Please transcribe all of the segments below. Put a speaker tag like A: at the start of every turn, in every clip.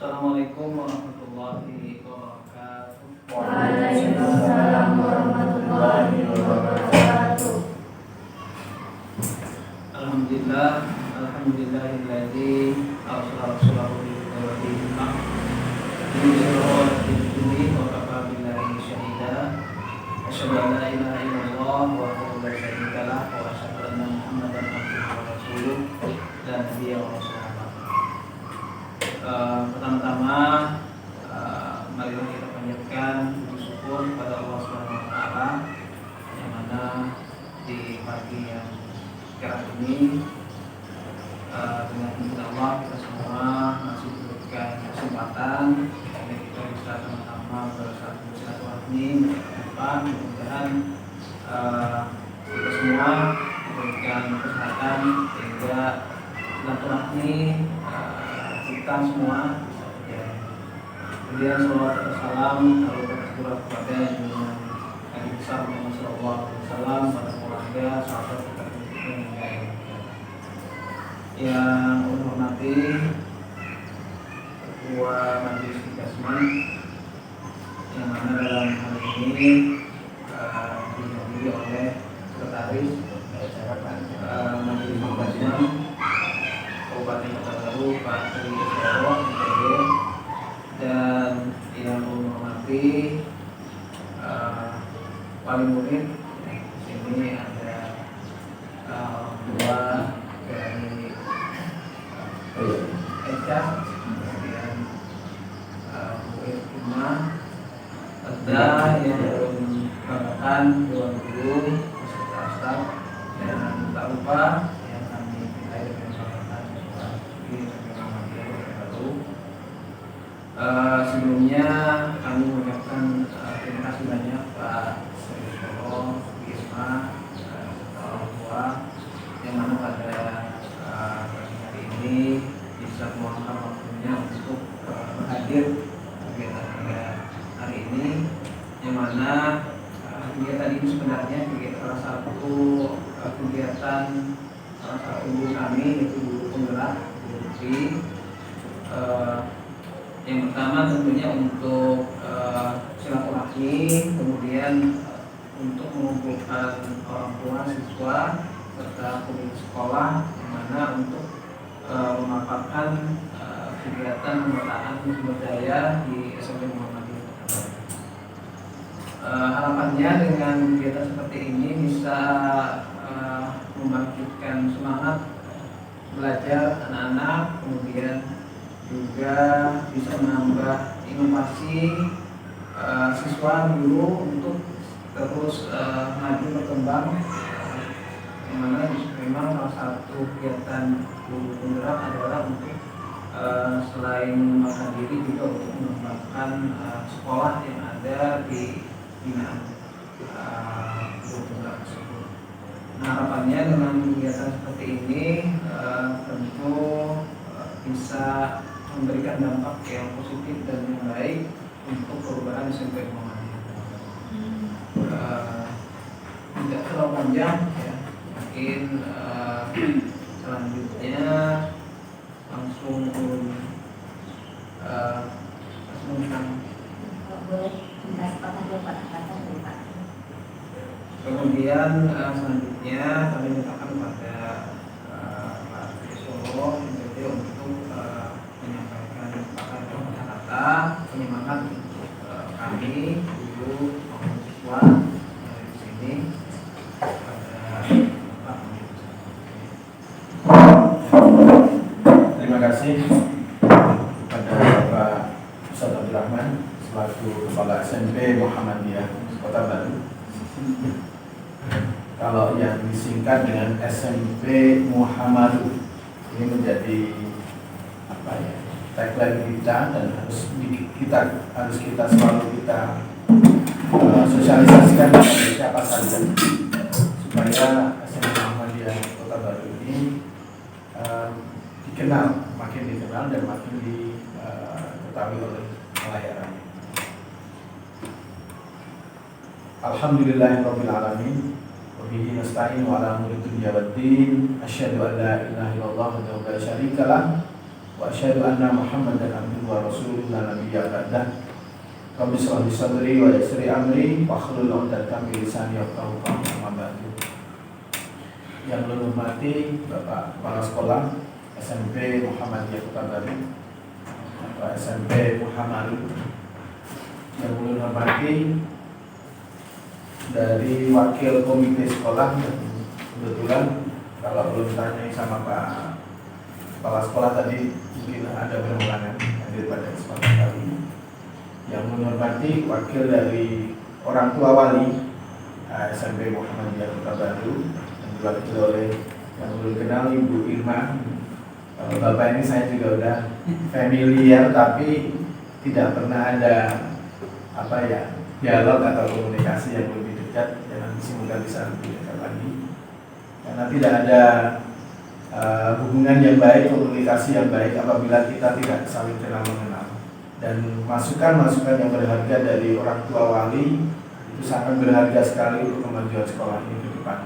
A: Assalamualaikum warahmatullahi wabarakatuh.
B: Waalaikumsalam warahmatullahi wabarakatuh.
A: Alhamdulillah, alhamdulillahilladzi arsala rasulahu bil huda wa dinil haq liyudhhirahu wa kafa billahi shahida. Asyhadu an la ilaha illallah wahdahu la syarika lah wa asyhadu anna Muhammadan abduhu wa rasuluh la nabiyya wa rasulullah. Pertama-tama marilah kita panjatkan puji syukur kepada Allah Subhanahu wa taala yang mana di pagi yang cerah ini dengan izin Allah kita semua masih diberikan kesempatan dan kita bisa sama-sama bersatu silaturahmi mudah-mudahan kita semua diberikan kesehatan sehingga silaturahmi kita semua kemudian salawat dan salam lalu tercurah kepada junjungan Nabi besar Muhammad sallallahu alaihi wasallam, pada keluarga, sahabat serta pengikutnya yang hormati Ketua Majelis Ikasman yang mana dalam hal ini dihadiri oleh Sekretaris Majelis Ikasman Kabupaten Kota Baru Pak Tri Kusero dan yang menghormati wali murid. Di sini ada orang tua dari Eca, kemudian murid rumah, serta yang belum merupakan dua guru beserta staf, dan tak lupa yang kami cintai dengan sahabat sebelumnya kami mengucapkan terima kasih banyak Pak Solo, Gisma, orang tua yang mana pada pagi hari ini bisa meluangkan waktunya untuk hadir kegiatan pada hari ini, yang mana kegiatan ini sebenarnya salah satu kegiatan salah satu guru kami, yaitu guru penggerak, guru Lutfi. Yang pertama tentunya untuk silaturahmi, kemudian untuk mengumpulkan orang tua, siswa, serta pemilik sekolah, yang mana untuk memaparkan kegiatan pemetaan sumber daya di SMP Muhammadiyah. Harapannya dengan kegiatan seperti ini bisa membangkitkan semangat belajar anak-anak, kemudian juga bisa menambah inovasi siswa guru untuk terus maju berkembang, yang mana memang salah satu kegiatan guru penggerak adalah untuk selain mengembangkan diri juga untuk mengembangkan sekolah yang ada di binaan guru penggerak tersebut. Nah, harapannya dengan kegiatan seperti ini tentu bisa memberikan dampak yang positif dan yang baik untuk perubahan SMP Muhammadiyah. Tidak terlalu panjang ya, mungkin selanjutnya langsung kemudian selanjutnya kami mintakan kepada Pak Solo untuk menyampaikan kata-kata penyemangat untuk kami guru maupun siswa dari sini pada Bapak.
C: Terima kasih kepada Bapak Ustaz Abdul Rahman selaku Kepala SMP Muhammadiyah Kota Baru. Kalau yang disingkat dengan SMP Muhammadiyah ini menjadi tagline kita, dan harus kita selalu sosialisasikan kepada siapa saja supaya SMP Muhammadiyah Kota Baru ini makin dikenal dan makin diketahui oleh masyarakat. Alhamdulillahirabbil alamin. Wabihi nasta'inu ala umuri dunya waddin. Asyhadu an la ilaha illallah wa la syarika lah. wa asyhadu anna Muhammadan abduhu wa rasuluhu la nabiyya ba'dah. Rabbi shrah li sadri wa yassir li amri wahlul 'uqdatam min lisani yafqahu qawli. Amma ba'du. Yang saya hormati Bapak Kepala Sekolah SMP Muhammadiyah Kota Baru, Bapak SMP Muhammadiyah. Yang saya hormati dari wakil komite sekolah, yang kebetulan kalau belum tanya sama Pak Kepala Sekolah tadi mungkin ada berhalangan hadir pada kesempatan kali ini. Yang menghormati wakil dari orang tua wali SMP Muhammadiyah Kota Baru yang diwakili oleh yang belum kenal Ibu Irma. Bapak ini saya juga udah familiar tapi tidak pernah ada dialog atau komunikasi yang lebih dekat. Dan nanti semoga bisa lebih dekat lagi karena tidak ada hubungan yang baik, komunikasi yang baik apabila kita tidak saling kenal mengenal. Dan masukan-masukan yang berharga dari orang tua wali itu sangat berharga sekali untuk kemajuan sekolah ini ke depan.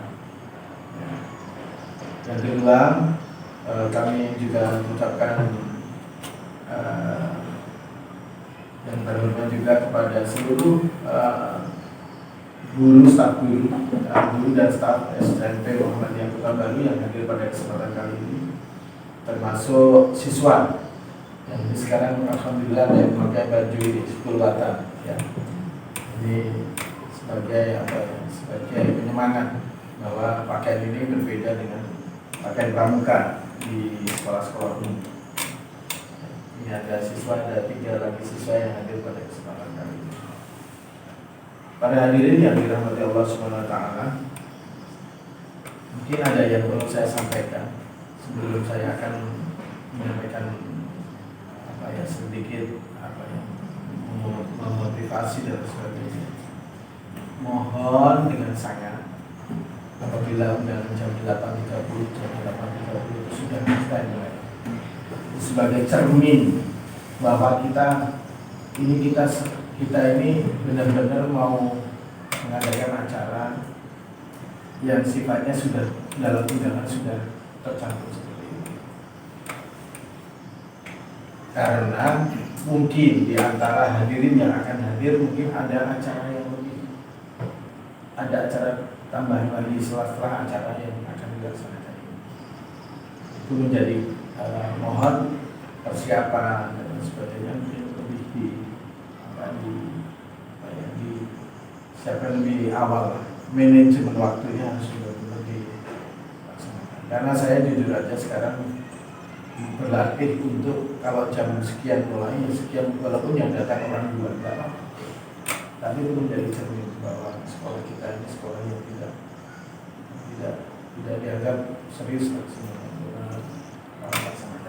C: Yang kedua, kami juga mengucapkan yang terhormat juga kepada seluruh guru, staf guru dan staf SMP Muhammadiyah Kota Baru yang hadir pada kesempatan kali ini, termasuk siswa yang sekarang alhamdulillah yang memakai baju Hizbul Wathan ya. Ini sebagai sebagai penyemangat bahwa pakaian ini berbeda dengan pakaian pramuka di sekolah-sekolah umum. Ini ada 3 lagi siswa yang hadir pada kesempatan kali ini. Pada hadirin yang dirahmati Allah SWT, mungkin ada yang perlu saya sampaikan sebelum saya akan menyampaikan sedikit memotivasi dan sebagainya. Mohon dengan sangat apabila undangan jam 8.30 itu sudah mulai sebagai cermin bahwa kita ini benar-benar mau mengadakan acara yang sifatnya sudah dalam undangan sudah tercantum seperti ini. Karena mungkin di antara hadirin yang akan hadir mungkin ada acara yang ada acara tambahan lagi setelah acara yang akan dilaksanakan ini. Itu menjadi mohon persiapan dan sebagainya mungkin lebih disiapkan lebih awal. Manajemen waktunya harus benar-benar dilaksanakan. Karena saya jujur aja sekarang berlatih untuk kalau jam sekian mulai sekian, walaupun yang datang orang 2 tapi itu menjadi cermin bahwa sekolah kita ini sekolah yang tidak dianggap serius melaksanakan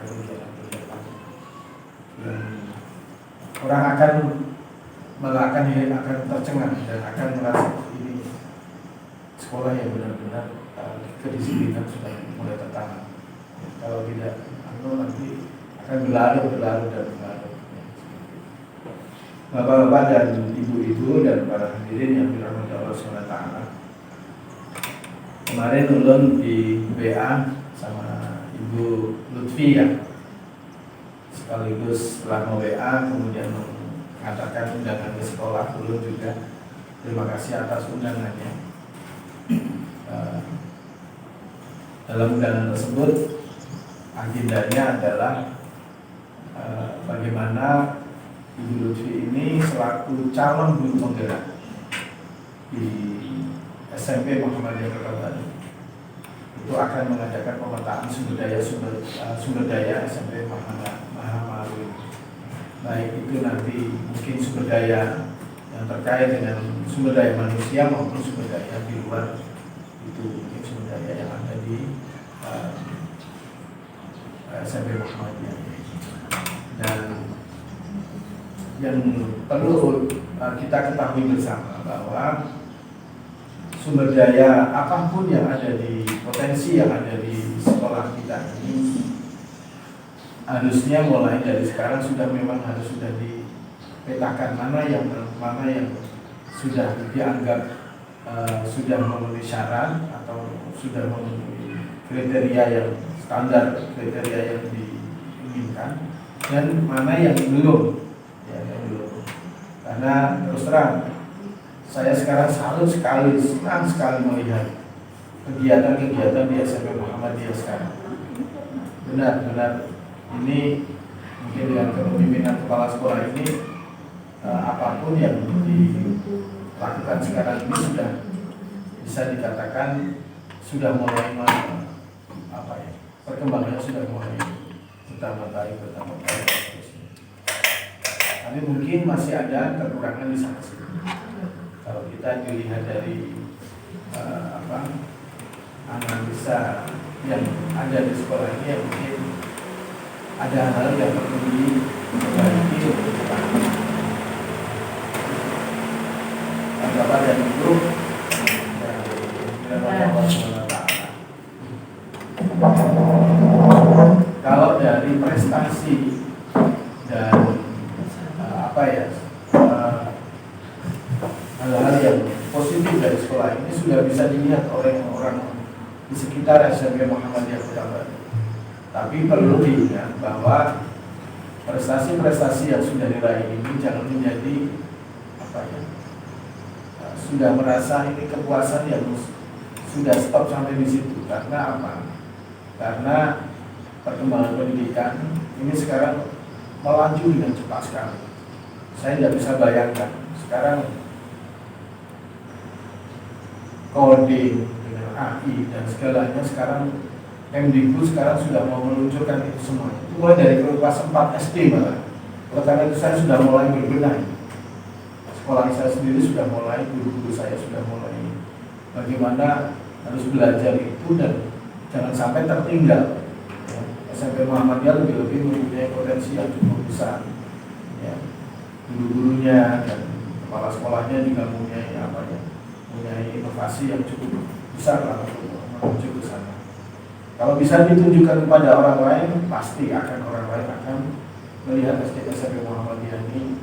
C: kegiatan. Dan orang akan tercengang dan akan merasa ini sekolah yang benar-benar kedisiplinan sudah mulai tertanam. Kalau tidak, nanti akan berlarut. Bapak-bapak dan ibu-ibu dan para hadirin yang dirahmati Allah SWT, kemarin ulun di WA sama Ibu Lutfi ya, sekaligus setelah WA kemudian mengatakan undangan ke sekolah. Ulun juga terima kasih atas undangannya. Dalam undangan tersebut agendanya adalah bagaimana Ibu Lutfi ini selaku calon guru penggerak di SMP Muhammadiyah Kota Baru itu akan mengadakan pemetaan sumber daya SMP Muhammadiyah. Baik itu nanti mungkin sumber daya yang terkait dengan sumber daya manusia maupun sumber daya di luar itu, mungkin sumber daya yang ada di SMP Muhammadiyah. Dan yang perlu kita ketahui bersama bahwa sumber daya apapun yang ada di potensi yang ada di sekolah kita ini harusnya mulai dari sekarang harus sudah dipetakan mana yang sudah dianggap sudah memenuhi syarat atau sudah memenuhi kriteria yang standar, kriteria yang dimungkinkan dan mana yang belum, ya, yang belum. Karena terus terang, saya sekarang salut sekali, senang sekali melihat kegiatan-kegiatan di SMP Muhammadiyah sekarang. Benar-benar ini mungkin dengan kepemimpinan kepala sekolah ini, apapun yang dilakukan sekarang ini sudah bisa dikatakan sudah mulai perkembangannya sudah mulai pertama kali. Tapi mungkin masih ada kekurangan di sana. Kalau kita dilihat dari analisa yang ada di sekolah ini, ya mungkin ada hal yang perlu diperbaiki untuk anggapan dan grup kalau dari prestasi dan hal-hal yang positif dari sekolah ini sudah bisa dilihat oleh orang di sekitar SMP Muhammadiyah Kota Batu. Tapi perlu diingat bahwa prestasi-prestasi yang sudah diraih ini jangan menjadi sudah merasa ini kepuasan yang sudah stop sampai di situ. Karena apa? Karena perkembangan pendidikan ini sekarang melaju dengan cepat sekali. Saya tidak bisa bayangkan sekarang coding dengan AI dan segalanya sekarang Mdikbud sekarang sudah mau meluncurkan itu semua. Itu mulai dari kelas 4 SD malah. Oleh karena itu saya sudah mulai berbenah. Sekolah saya sendiri sudah mulai, guru-guru saya sudah mulai bagaimana harus belajar itu dan jangan sampai tertinggal. Ya, SMP Muhammadiyah lebih-lebih mempunyai potensi yang cukup besar. Ya, guru-gurunya dan kepala sekolahnya juga mempunyai inovasi yang cukup besar lah untuk menuju ke sana. Kalau bisa ditunjukkan kepada orang lain, pasti orang lain akan melihat SMP Muhammadiyah ini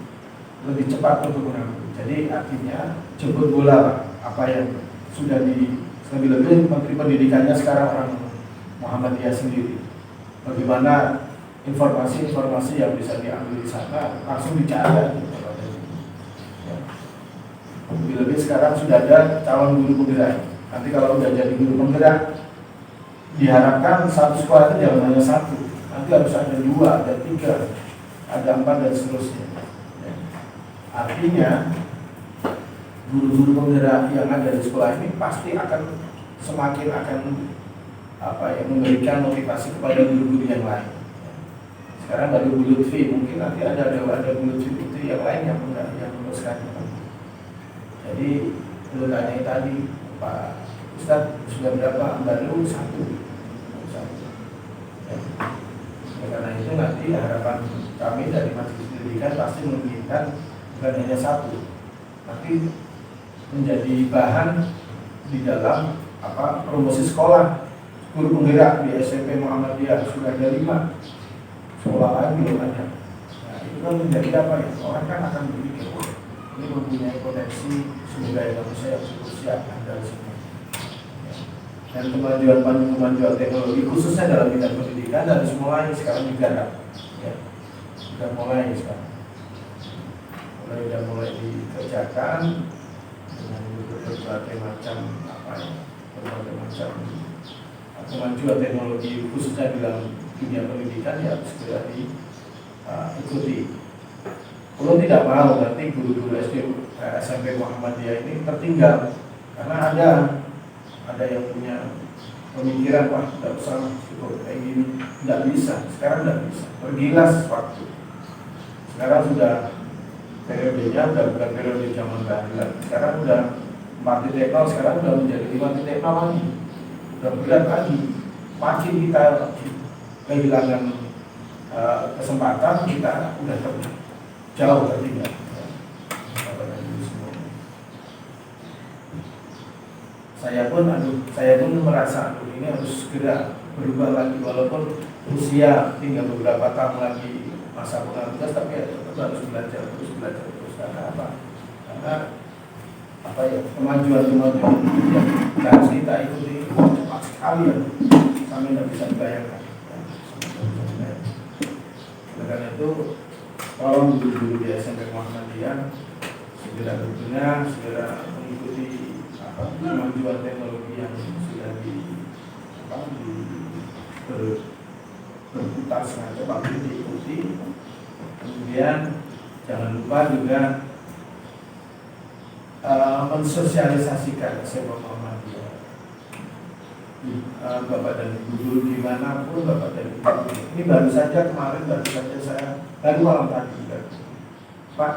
C: lebih cepat untuk mengambil. Jadi artinya jemput bola apa yang sudah lebih-lebih Menteri Pendidikannya sekarang orang Muhammadiyah sendiri. Bagaimana informasi-informasi yang bisa diambil di sana langsung dicari. Lebih-lebih sekarang sudah ada calon guru penggerak. Nanti kalau sudah jadi guru penggerak, diharapkan satu sekolah itu jangan hanya satu. Nanti harus ada 2, ada 3, ada 4 dan seterusnya. Ya. Artinya guru-guru penggerak yang ada di sekolah ini pasti akan semakin memberikan motivasi kepada guru-guru yang lain. Sekarang baru Bu Lutfi, mungkin nanti ada Bu Lutfi itu yang lain yang meneruskan. Jadi dulu tanya tadi Pak Ustadz sudah berapa? Baru 1. Ya. Karena itu nanti harapan kami dari Majelis Pendidikan pasti menginginkan bukan hanya 1, tapi menjadi bahan di dalam promosi sekolah. Guru penggerak di SMP Muhammadiyah sudah ada 5, sekolah lain belum ada. Nah, itu kan menjadi orang kan akan berpikir, ini mempunyai potensi sumber daya manusia yang cukup siap dari semua. Dan kemajuan teknologi khususnya dalam bidang pendidikan dan mulai sekarang digarap. Ya, sudah mulai sekarang. Mulai dikerjakan dengan berbagai macam kemajuan teknologi khususnya dalam dunia pendidikan yang segera diikuti. Kalau tidak mau nanti guru-guru SMP Muhammadiyah ini tertinggal karena ada yang punya pemikiran tidak usah cukup kayak gini, tidak bisa. Sekarang tidak bisa. Pergilah waktu. Sekarang sudah periodenya bukan periode zaman dahulu. Sekarang sudah 4.0, sekarang sudah menjadi 5.0 lagi. Sudah berat lagi. Makin kita kehilangan kesempatan, kita sudah jauh tertinggal. Saya pun merasa ini harus segera berubah lagi walaupun usia tinggal beberapa tahun lagi masa pengabdian, tapi tetap harus belajar terus karena kemajuan yang harus kita ikuti cepat sekali sampai tidak bisa dibayangkan. karena itu tolong guru-guru di SMP Muhammadiyah segera berguna, segera mengikuti kemajuan teknologi yang sudah berputar sengaja waktu diikuti. Kemudian jangan lupa juga mensosialisasikan SMP Muhammadiyah. Bapak dan Ibu guru dimanapun, Bapak dan Ibu. Ini baru saja saya baru malam tadi kan, Pak,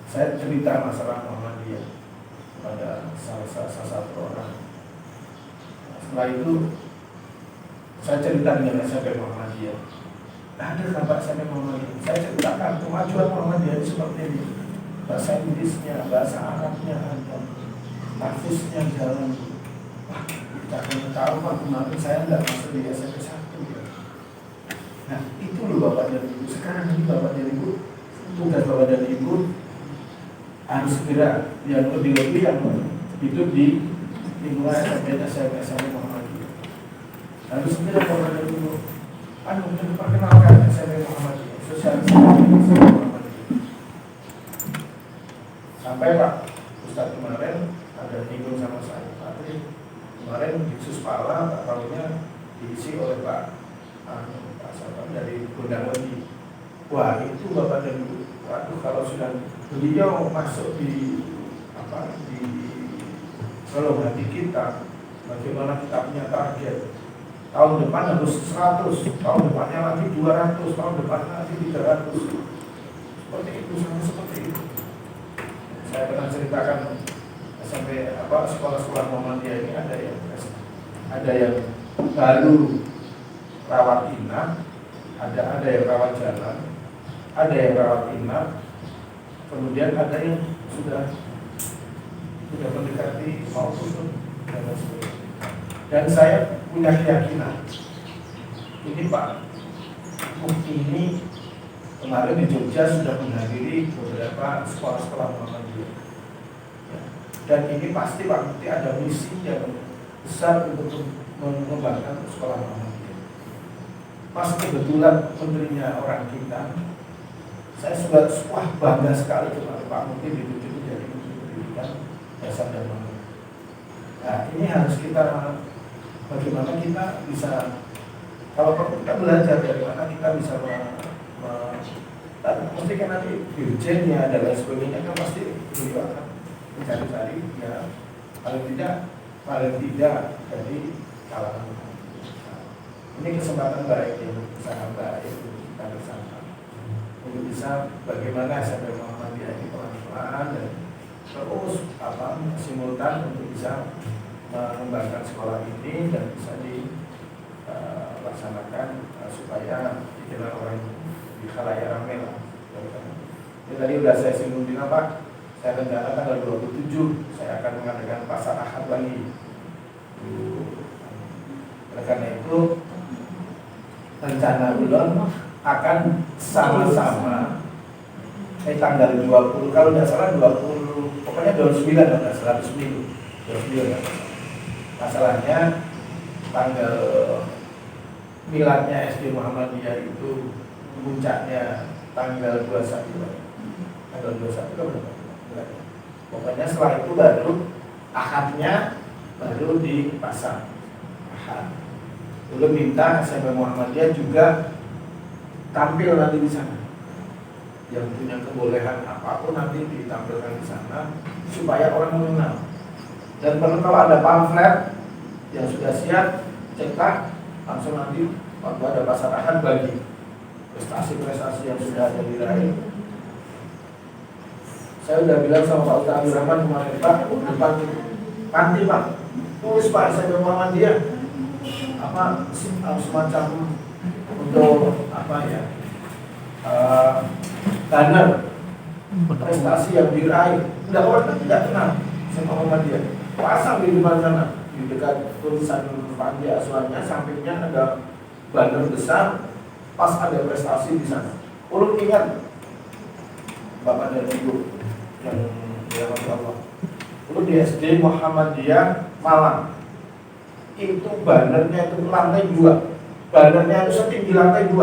C: saya cerita masalah Muhammadiyah pada salah satu orang. Setelah itu saya cerita dengan SMP Muhammadiyah. Ada Pak SMP Muhammadiyah. Saya ceritakan kemajuan Muhammadiyah seperti ini. Bahasa Inggrisnya, bahasa Arabnya ada, tahfiznya jalan. Wah, kita akan tahu Pak, kemarin saya tidak masuk di SMP 1 ya. Nah, itu loh Bapak dan Ibu. Sekarang ini Bapak dan Ibu, tugas Bapak dan Ibu harus segera yang lebih-lebih yang hidup di lingkungan SMP Muhammadiyah. Harus segera Bapak dan Ibu perkenalkan SMP Muhammadiyah, sosialisasi SMP Muhammadiyah. Sampai Pak Ustadz kemarin ada nyinggung sama saya, Pak kemarin di Suspala Pak Paunya diisi oleh Pak Satpam dari Gondang Legi. Wah itu Bapak dan Ibu, waduh kalau sudah beliau masuk di kalau hati kita, bagaimana kita punya target tahun depan harus 100, tahun depannya lagi 200, tahun depannya lagi 300. Seperti itu, seperti itu. Saya pernah ceritakan sampai sekolah-sekolah Muhammadiyah ini ada yang baru rawat inap, ada yang rawat jalan, ada yang rawat inap, kemudian ada yang sudah mendekati mau tutup dan sebagainya. Dan saya punya keyakinan ini Pak, ini kemarin di Jogja sudah menghadiri beberapa sekolah-sekolah Muhammadiyah. Dan ini pasti Pak Mufti ada misi yang besar untuk mengembangkan sekolah Muhammadiyah. Pas kebetulan menterinya orang kita, saya sudah bangga sekali kepada Pak Mufti ditunjuk menjadi Menteri Pendidikan Dasar dan Menengah. Nah ini harus kita, bagaimana kita bisa, kalau kita belajar dari mana kita bisa mesti kan nanti dirjennya dan lain sebagainya kan pasti beliau akan mencari-cari ya paling tidak dari kalangan. Ini kesempatan baik yang sangat baik untuk kita bersama untuk bisa bagaimana SMP Muhammadiyah ini pelan-pelan dan terus simultan untuk bisa mengembangkan sekolah ini dan bisa dilaksanakan supaya dikenal orang di khalayak ramai lah. Ini tadi sudah saya singgung di Pak. Saya rencana tanggal 27 saya akan mengadakan pasar Ahad lagi. Oleh karena itu rencana belum akan sama-sama tanggal 20 kalau tidak salah 20 pokoknya 29 kalau tidak salah 29. Masalahnya tanggal miladnya SD Muhammadiyah itu puncaknya tanggal 21. Tanggal 21 kan berapa? Pokoknya setelah itu baru Ahadnya baru dipasang Ahad. Belum minta SMP Muhammadiyah juga tampil nanti di sana. Yang punya kebolehan apapun nanti ditampilkan di sana supaya orang mengenal. Dan perlu kalau ada pamflet yang sudah siap cetak langsung nanti waktu ada pasar Ahad bagi prestasi-prestasi yang sudah ada diraih. Saya sudah bilang sama Pak Ustaz Abdul Rahman kemarin, Pak, depan panti Pak, tulis Pak SMP Muhammadiyah semacam untuk banner prestasi yang diraih. Tidak orang kan tidak kenal SMP Muhammadiyah. Pasang di depan sana, di dekat tulisan panti asuhannya, sampingnya ada banner besar, pas ada prestasi di sana. Ulun ingat Bapak dan Ibu yang dirahmati Allah. Ulun di SD Muhammadiyah Malang. Itu bannernya itu lantai 2. Bannernya itu setinggi lantai 2.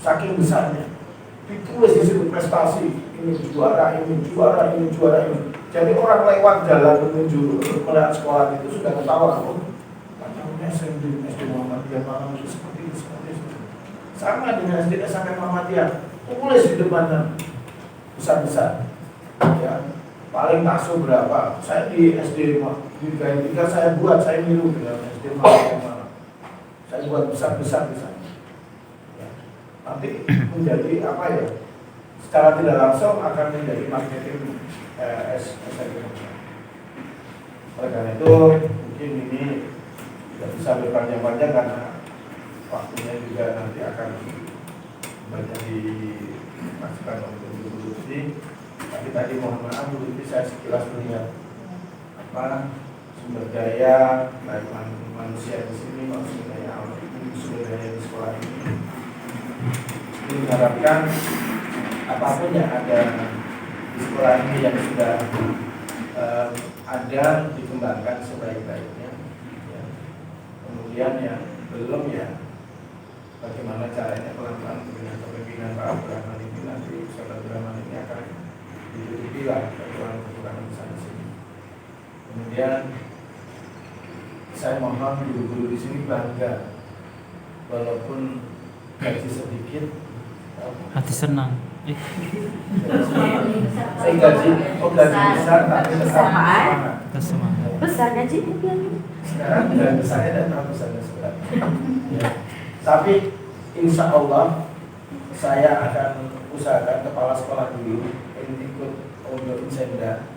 C: saking besarnya. Ditulis di situ prestasi, ini juara, ini juara, ini juara, ini. Jadi orang lewat jalan menuju melihat sekolah itu sudah ketawa, oh, macamnya SD Muhammadiyah malam itu seperti itu. Sama dengan SD SMP Muhammadiyah, tulis di depannya besar-besar. Ya, paling masuk berapa? Saya di SD di Gaintika saya buat, saya niru dengan SD Muhammadiyah malam. Saya buat besar-besar di sana. Nanti menjadi apa ya, secara tidak langsung akan menjadi marketing SMP. Oleh karena itu mungkin ini tidak bisa berpanjang-panjang karena waktunya juga nanti akan banyak dimasukkan oleh Bu Lutfi. Tapi tadi mohon maaf Bu Lutfi, saya sekilas melihat apa sumber daya baik manusia di sini maupun sumber daya di sekolah ini. Diharapkan apapun yang ada di sekolah ini yang sudah ada dikembangkan sebaik-baiknya. Ya. Kemudian yang belum ya, bagaimana caranya pelan-pelan dengan kepemimpinan Pak Abdurrahman ini nanti Ustaz Abdurrahman ini akan ditutupi lah kekurangan-kekurangan di sana sini. Kemudian saya mohon guru-guru di sini bangga, walaupun gaji sedikit,
D: hati senang.
C: saya gaji besar tapi tetap
D: Semangat.
B: Besar gaji
C: sekarang dan besarnya dan tambah besarnya sebenarnya. Ya. Tapi insya Allah saya akan usahakan kepala sekolah dulu ikut untuk Insenda.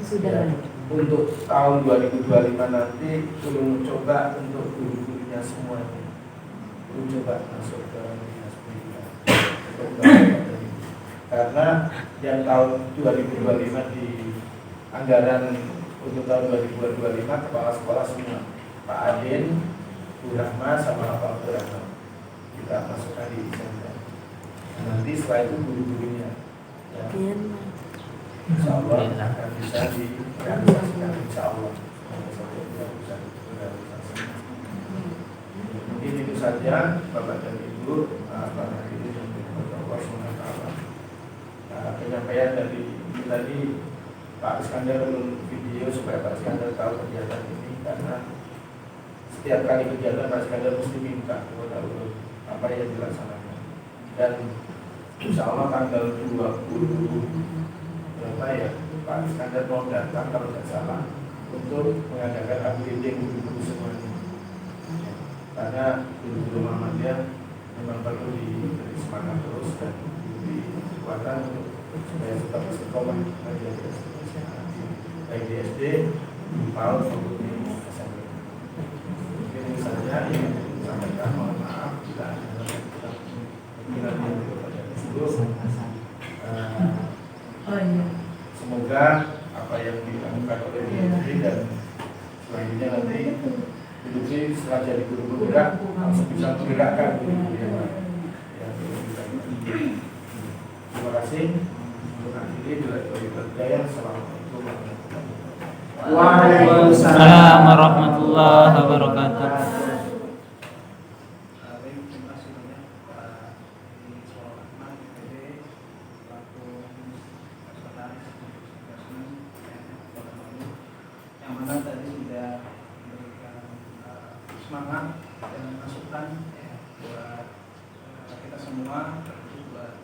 B: sudah
C: Untuk tahun 2025 nanti belum coba untuk guru-gurunya semuanya. Belum coba masuk ke dinas pendidikan. Karena yang tahun 2025 di anggaran untuk tahun 2025 kepala sekolah semua, Pak Adin, Bu Rahma sama Pak Abdurrahman kita masukkan di Insenda. Nanti setelah itu guru-gurunya ya, insya Allah akan bisa direalisasikan, insya Allah bisa direalisasikan. Mungkin itu saja Bapak dan Ibu, Pak Hadirin dan Allah SWT. Penyampaian dari ini tadi Pak Iskandar belum video supaya Pak Iskandar tahu kegiatan ini, karena setiap kali kegiatan Pak Iskandar mesti minta kepada Allah apa yang dilaksanakan. Dan insya Allah tanggal 20 berapa ya Pak Iskandar mau datang kalau tidak salah untuk mengadakan upgrading guru-guru semuanya. Karena guru-guru Muhammadiyah memang perlu diberi semangat terus dan diberi kekuatan untuk supaya tetap istiqomah baik di SD, di PAUD maupun di SMP. Mungkin ini saja yang disampaikan. Mohon maaf jika ada kemungkinan yang kepada itu. Semoga apa yang dilakukan oleh Lutfi dan selanjutnya nanti Lutfi setelah jadi guru bergerak langsung bisa menggerakkan guru-guru yang lain. Terima kasih. Untuk akhiri bila berjaya. Assalamualaikum warahmatullahi wabarakatuh.
D: Waalaikumsalam warahmatullahi wabarakatuh.
A: Terima kasih banyak Pak Iswal Ahmad, PPD, selaku sekretaris yang mana tadi sudah memberikan semangat dan masukan ya, buat kita semua, terutama buat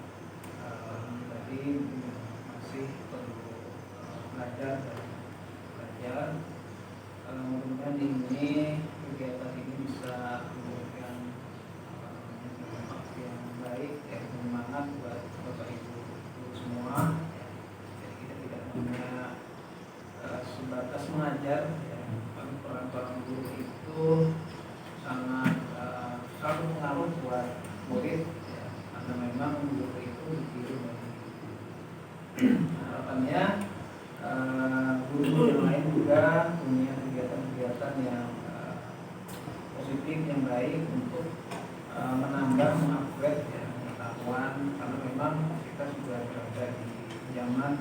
A: tadi masih perlu belajar dan belajar. Mudah-mudahan ini kegiatan ini bisa memberikan dampak yang baik dan semangat buat Bapak Ibu semua. Jadi kita tidak hanya sebatas mengajar, ya, tapi peran-peran guru itu sangat pengaruh buat murid, ya, karena memang guru itu ditiru dari harapannya guru yang lain juga punya kegiatan-kegiatan yang positif yang baik untuk menambah mengupgrade ya, pengetahuan, karena memang kita sudah berada di zaman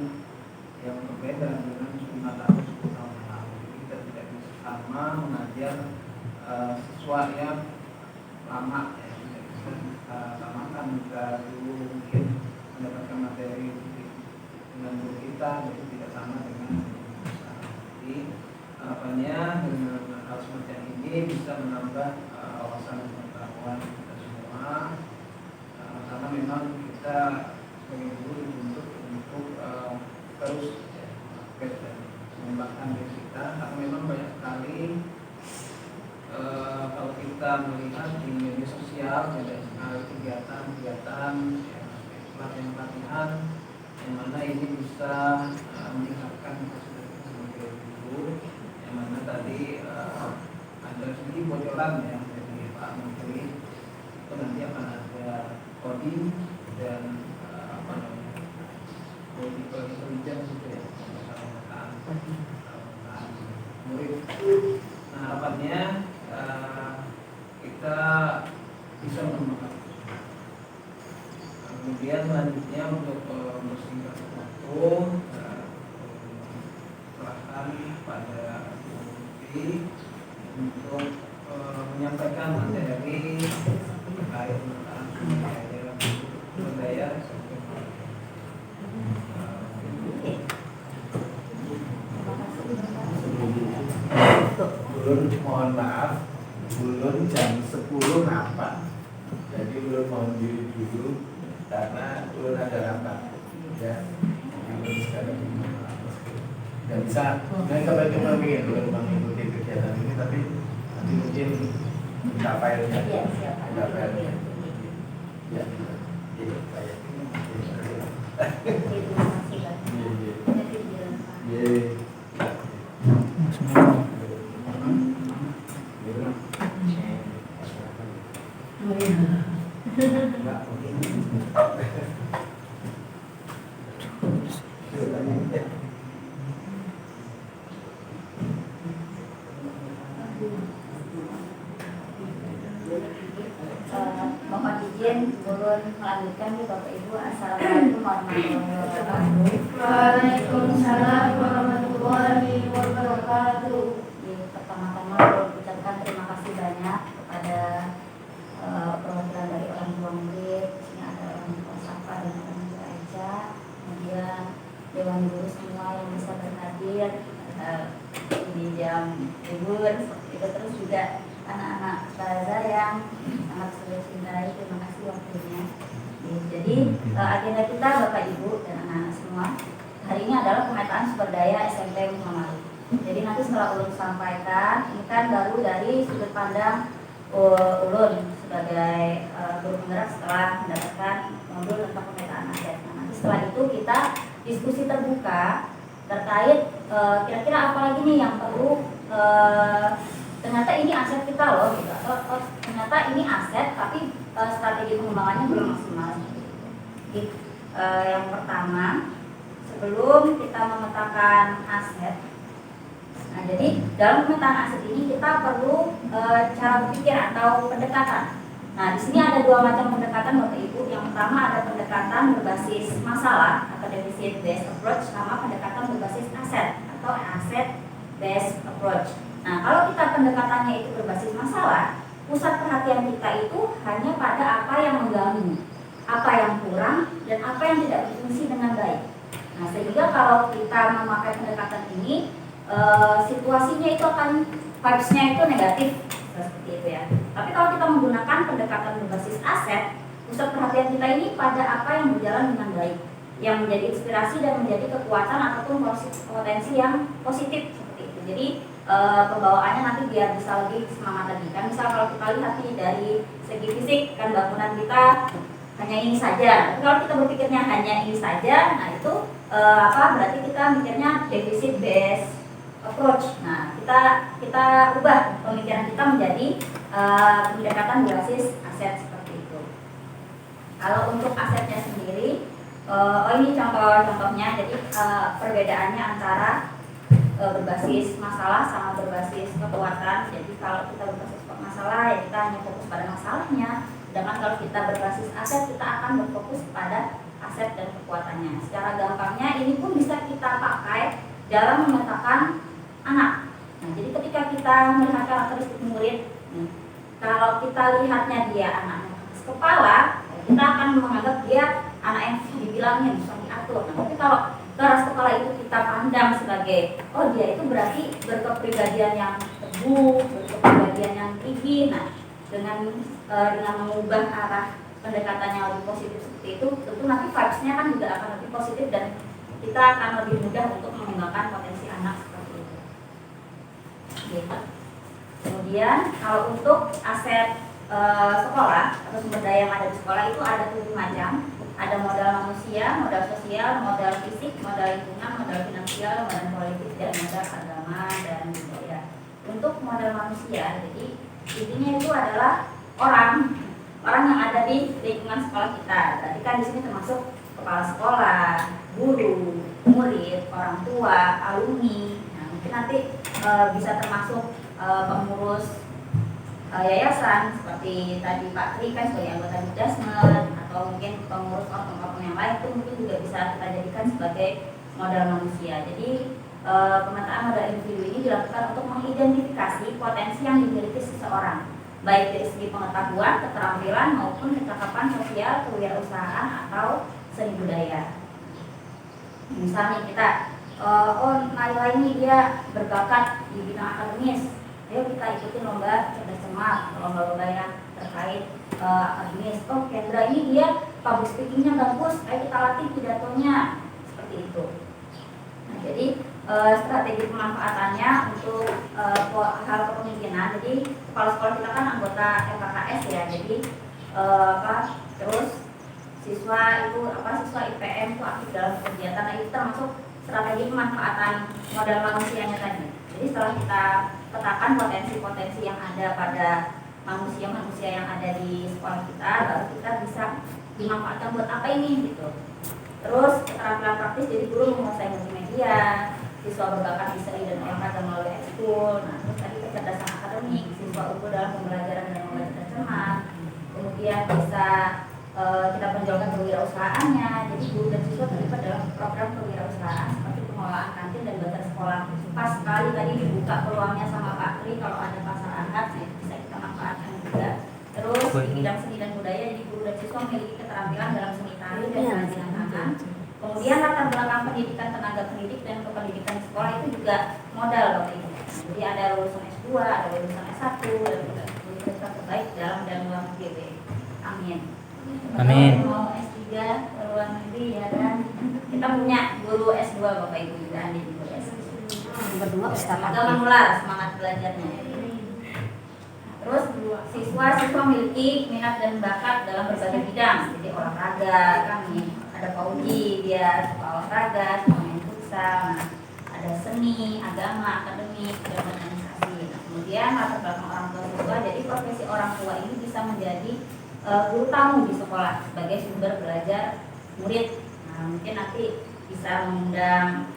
A: yang berbeda dengan 5 tahun 10 tahun yang lalu. Jadi kita tidak bisa sama mengajar siswa yang lama ya, tidak bisa kita samakan baru mungkin mendapatkan materi dengan guru kita, jadi tidak sama dengan jadi harapannya dengan hal semacam ini bisa menambah wawasan dan pengetahuan kita semua, karena memang kita sebagai guru dituntut untuk terus upgrade dan mengembangkan diri kita, karena memang banyak sekali kalau kita melihat di media sosial banyak sekali kegiatan-kegiatan pelatihan yang mana ini bisa meningkatkan kapasitas sebagai guru, yang mana tadi ada sedikit bocoran ya dari Pak Menteri, itu nanti akan ada coding dan political intelligence gitu ya, pemetaan murid. Nah harapannya kita bisa mengembangkan. Kemudian selanjutnya untuk bersingkat waktu serahkan pada Bukti untuk menyampaikan materi terkait pemetaan sumber daya
C: Ulun mohon maaf, ulun jam 10 nampak, jadi ulun mohon diri dulu karena ulun ada rapat ya. Ulun sekarang nggak bisa, nggak kebanyakan ingin ulun mengikuti kegiatan ini, tapi nanti mungkin minta filenya, minta filenya ya,
B: mohon izin ulun melanjutkan nih Bapak Ibu. Assalamualaikum warahmatullahi wabarakatuh.
E: Waalaikumsalam warahmatullahi wabarakatuh.
B: Pertama-tama ulun ucapkan terima kasih banyak kepada perwakilan dari orang tua murid. Di sini ada orang tua Safa dan orang tua Eja, kemudian dewan guru semua yang bisa berhadir di jam libur seperti itu, terus juga anak-anak belajar yang sangat saya cintai, terima kasih waktunya. Jadi agenda kita Bapak Ibu dan anak-anak semua hari ini adalah pemetaan sumber daya SMP Muhammadiyah. Jadi nanti setelah ulun sampaikan, ini kan baru dari sudut pandang ulun sebagai guru penggerak setelah mendapatkan modul tentang pemetaan aset. Nah, nanti setelah itu kita diskusi terbuka terkait kira-kira apa lagi nih yang perlu, ternyata ini aset kita loh gitu, atau ternyata ini aset tapi strategi pengembangannya belum maksimal. Jadi, yang pertama, sebelum kita memetakan aset, nah jadi dalam pemetaan aset ini kita perlu cara berpikir atau pendekatan. Nah di sini ada dua macam pendekatan Bapak Ibu. Yang pertama ada pendekatan berbasis masalah atau deficit based approach, sama pendekatan berbasis aset atau asset based approach. Nah, kalau kita pendekatannya itu berbasis masalah, pusat perhatian kita itu hanya pada apa yang mengganggu, apa yang kurang, dan apa yang tidak berfungsi dengan baik. Nah, sehingga kalau kita memakai pendekatan ini, situasinya itu akan vibes-nya itu negatif, seperti itu ya. Tapi kalau kita menggunakan pendekatan berbasis aset, pusat perhatian kita ini pada apa yang berjalan dengan baik, yang menjadi inspirasi dan menjadi kekuatan ataupun potensi yang positif, seperti itu. Jadi pembawaannya nanti biar bisa lebih semangat lagi. Kan misal kalau kita lihat nih dari segi fisik kan bangunan kita hanya ini saja. Tapi kalau kita berpikirnya hanya ini saja, nah itu berarti kita mikirnya deficit based approach. Nah, kita ubah pemikiran kita menjadi pendekatan berbasis aset seperti itu. Kalau untuk asetnya sendiri, ini contohnya. Jadi perbedaannya antara berbasis masalah sama berbasis kekuatan. Jadi kalau kita berbasis masalah ya kita hanya fokus pada masalahnya, sedangkan kalau kita berbasis aset kita akan berfokus pada aset dan kekuatannya. Secara gampangnya ini pun bisa kita pakai dalam memetakan anak. Nah, jadi ketika kita melihat karakteristik murid, kalau kita lihatnya dia anaknya keras kepala, kita akan menganggap dia anak yang susah dibilangin, susah diatur. Nah, tapi kalau keras kepala itu kita pandang sebagai, oh dia itu berarti berkepribadian yang teguh, berkepribadian yang tinggi. Nah, dengan mengubah arah pendekatannya lebih positif seperti itu, tentu nanti vibes-nya kan juga akan lebih positif dan kita akan lebih mudah untuk mengembangkan potensi anak seperti itu. Gitu. Kemudian kalau untuk aset sekolah atau sumber daya yang ada di sekolah itu ada 7 macam. Ada modal manusia, modal sosial, modal fisik, modal lingkungan, modal finansial, modal politik, dan modal agama dan budaya. Untuk modal manusia, jadi intinya itu adalah orang yang ada di lingkungan sekolah kita. Tadi kan di sini termasuk kepala sekolah, guru, murid, orang tua, alumni. Nah, mungkin nanti bisa termasuk pengurus yayasan seperti tadi Pak Tri kan sebagai anggota Budasmen, atau mungkin pengurus organ-organ yang lain itu mungkin juga bisa kita jadikan sebagai modal manusia. Jadi pemetaan modal individu ini dilakukan untuk mengidentifikasi potensi yang dimiliki seseorang, baik dari segi pengetahuan, keterampilan maupun kecakapan sosial, kewirausahaan atau seni budaya. Misalnya kita Naila ini dia berbakat di bidang akademis, ayo kita ikutin lomba cerdas cermat, lomba-lomba yang terkait akademis. Oh, Kendra ini dia public speakingnya bagus, ayo kita latih pidatonya, seperti itu. Nah, jadi strategi pemanfaatannya untuk hal kepemimpinan. Jadi kepala sekolah kita kan anggota FKKS ya, jadi terus siswa IPM itu aktif dalam kegiatan. Nah, itu termasuk strategi pemanfaatan modal manusianya tadi. Jadi setelah kita petakan potensi-potensi yang ada pada manusia-manusia yang ada di sekolah kita, baru kita bisa dimanfaatkan buat apa ini gitu. Terus keterampilan praktis, jadi guru menguasai multimedia, siswa berbakat di seni dan olahraga melalui ekskul. Nah, terus tadi kecerdasan akademik, siswa unggul dalam pembelajaran dan membaca cermat. Kemudian bisa kita penjualkan kewirausahaannya. Jadi guru dan siswa terlibat dalam program kewirausahaan seperti pengelolaan kantin dan bazar sekolah. Pas sekali tadi dibuka peluangnya sama Pak Tri, kalau ada pasar anak bisa kita manfaatkan juga. Terus di bidang seni dan budaya, jadi guru dan siswa memiliki keterampilan dalam seni tari dan kerajinan tangan. Kemudian latar belakang pendidikan tenaga pendidik dan kependidikan di sekolah itu juga modal Bapak Ibu. Jadi ada lulusan S2, ada lulusan S1, dan universitas terbaik dalam dan luar negeri. Amin.
D: Amin.
B: Mau S3 ke luar negeri ya kan. Kita punya guru S2 Bapak Ibu juga di S2.
E: Berdua Ustaz.
B: Agak menular semangat belajarnya. Terus siswa memiliki minat dan bakat dalam berbagai bidang. Jadi olahraga kami ada Pak Uji, dia suka olahraga, suka main futsal. Nah, ada seni, agama, akademik, dan organisasi. Nah, kemudian latar belakang orang tua siswa, jadi profesi orang tua ini bisa menjadi guru tamu di sekolah sebagai sumber belajar murid. Nah, mungkin nanti bisa mengundang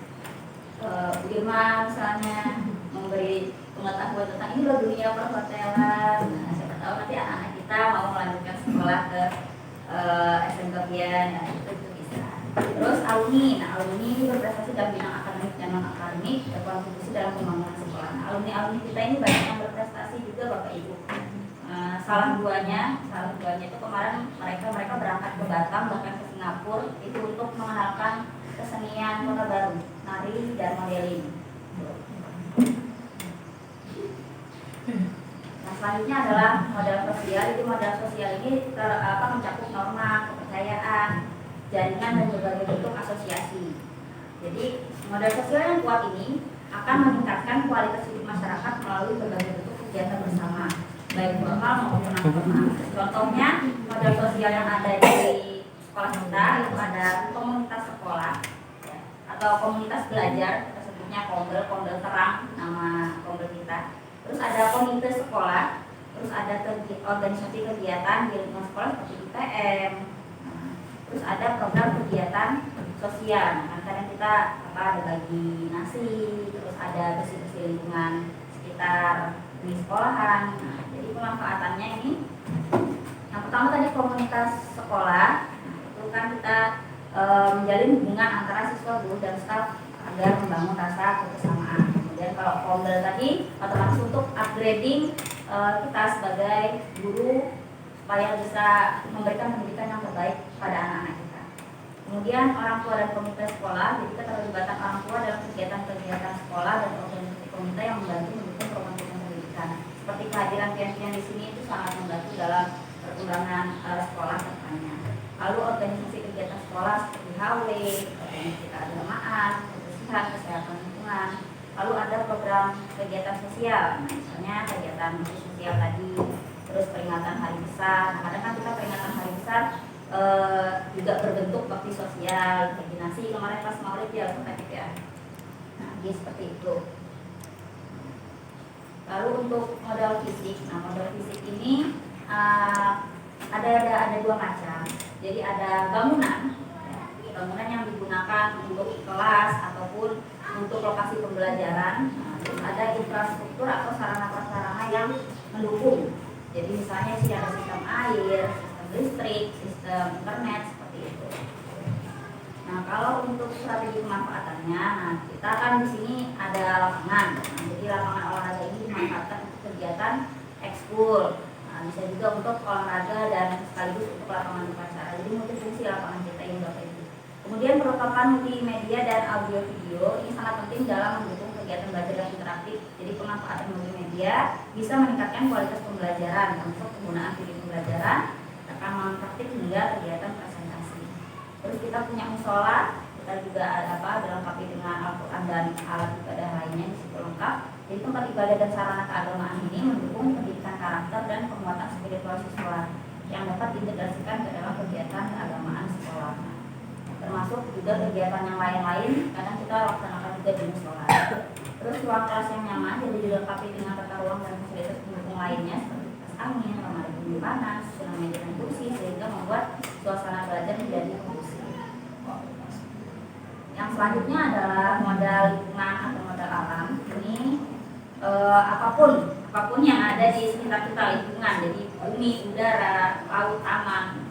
B: Bu Irma misalnya, memberi pengetahuan tentang ini loh dunia perhotelan. Nah, siapa tahu nanti anak-anak kita mau melanjutkan sekolah ke SMK Bian, nah, itu bisa. Terus alumni ini berprestasi dalam bidang akademik dan non akademik, berkontribusi dalam pembangunan sekolah. Nah, alumni kita ini banyak yang berprestasi juga Bapak Ibu. Salah duanya itu kemarin mereka berangkat ke Batam bahkan ke Singapura itu untuk mengenalkan kesenian Kota Baru, nari dan modeling. Nah, selanjutnya adalah modal sosial. Jadi modal sosial ini mencakup norma, kepercayaan, jaringan dan berbagai bentuk asosiasi. Jadi modal sosial yang kuat ini akan meningkatkan kualitas hidup masyarakat melalui berbagai bentuk kegiatan bersama, baik formal maupun non formal. Contohnya modal sosial yang ada di sekolah kita itu ada komunitas sekolah ya, atau komunitas belajar, kita sebutnya kombel terang nama kombel kita. Terus ada komite sekolah, terus ada organisasi kegiatan di lingkungan sekolah seperti IPM. Nah, terus ada program kegiatan sosial. Nah, kadang kita ada bagi nasi, terus ada bersih-bersih lingkungan sekitar di sekolahan. Nah, jadi pemanfaatannya ini yang pertama tadi komunitas sekolah. Nah, itu kan kita menjalin hubungan antara siswa, guru dan staf agar membangun rasa kebersamaan. Kemudian kalau kombel tadi otomatis untuk upgrading kita sebagai guru supaya bisa memberikan pendidikan yang terbaik pada anak-anak kita. Kemudian orang tua dan komite sekolah, jadi keterlibatan orang tua dalam kegiatan-kegiatan sekolah dan organisasi komite yang membantu mendukung program pendidikan. Seperti kehadiran pian-pian di sini itu sangat membantu dalam perkembangan sekolah kedepannya. Lalu organisasi kegiatan sekolah seperti HW, organisasi keagamaan, kebersihan, kesehatan lingkungan. Lalu ada program kegiatan sosial, nah, misalnya kegiatan sosial tadi, terus peringatan hari besar. Nah, kadang kan kita peringatan hari besar juga berbentuk bakti sosial, bagi nasi kemarin pas maulid ya, ya. Nah, jadi seperti itu. Lalu untuk modal fisik, nah modal fisik ini ada dua macam. Jadi ada bangunan yang digunakan untuk kelas ataupun untuk lokasi pembelajaran. Nah, terus ada infrastruktur atau sarana-prasarana yang mendukung. Jadi misalnya sih ada sistem air, sistem listrik, sistem internet seperti itu. Nah, kalau untuk strategi pemanfaatannya, nah kita kan di sini ada lapangan. Nah, jadi lapangan olahraga ini dimanfaatkan untuk kegiatan ekskul. Nah, bisa juga untuk olahraga dan sekaligus untuk lapangan upacara. Jadi multifungsi lapangan kita ini Bapak Ibu. Kemudian protokol multimedia dan audio video ini sangat penting dalam mendukung kegiatan belajar yang interaktif. Jadi pemanfaatan multimedia bisa meningkatkan kualitas pembelajaran, termasuk penggunaan video pembelajaran, rekaman praktik hingga kegiatan presentasi. Terus kita punya musola, kita juga ada dilengkapi dengan Al-Quran dan alat ibadah lainnya di situ lengkap. Jadi tempat ibadah dan sarana keagamaan ini mendukung pendidikan karakter dan penguatan spiritual siswa yang dapat diintegrasikan ke dalam kegiatan keagamaan sekolah. Termasuk juga kegiatan yang lain-lain, kadang kita laksanakan juga di musola. Terus ruang kelas yang nyaman jadi dilengkapi dengan tata ruang dan fasilitas pendukung lainnya seperti kipas angin, lemari pendingin panas, silang meja dan kursi, sehingga membuat suasana belajar menjadi kondusif. Yang selanjutnya adalah modal lingkungan atau modal alam. Ini apapun yang ada di sekitar kita, lingkungan, jadi bumi, udara, laut, taman,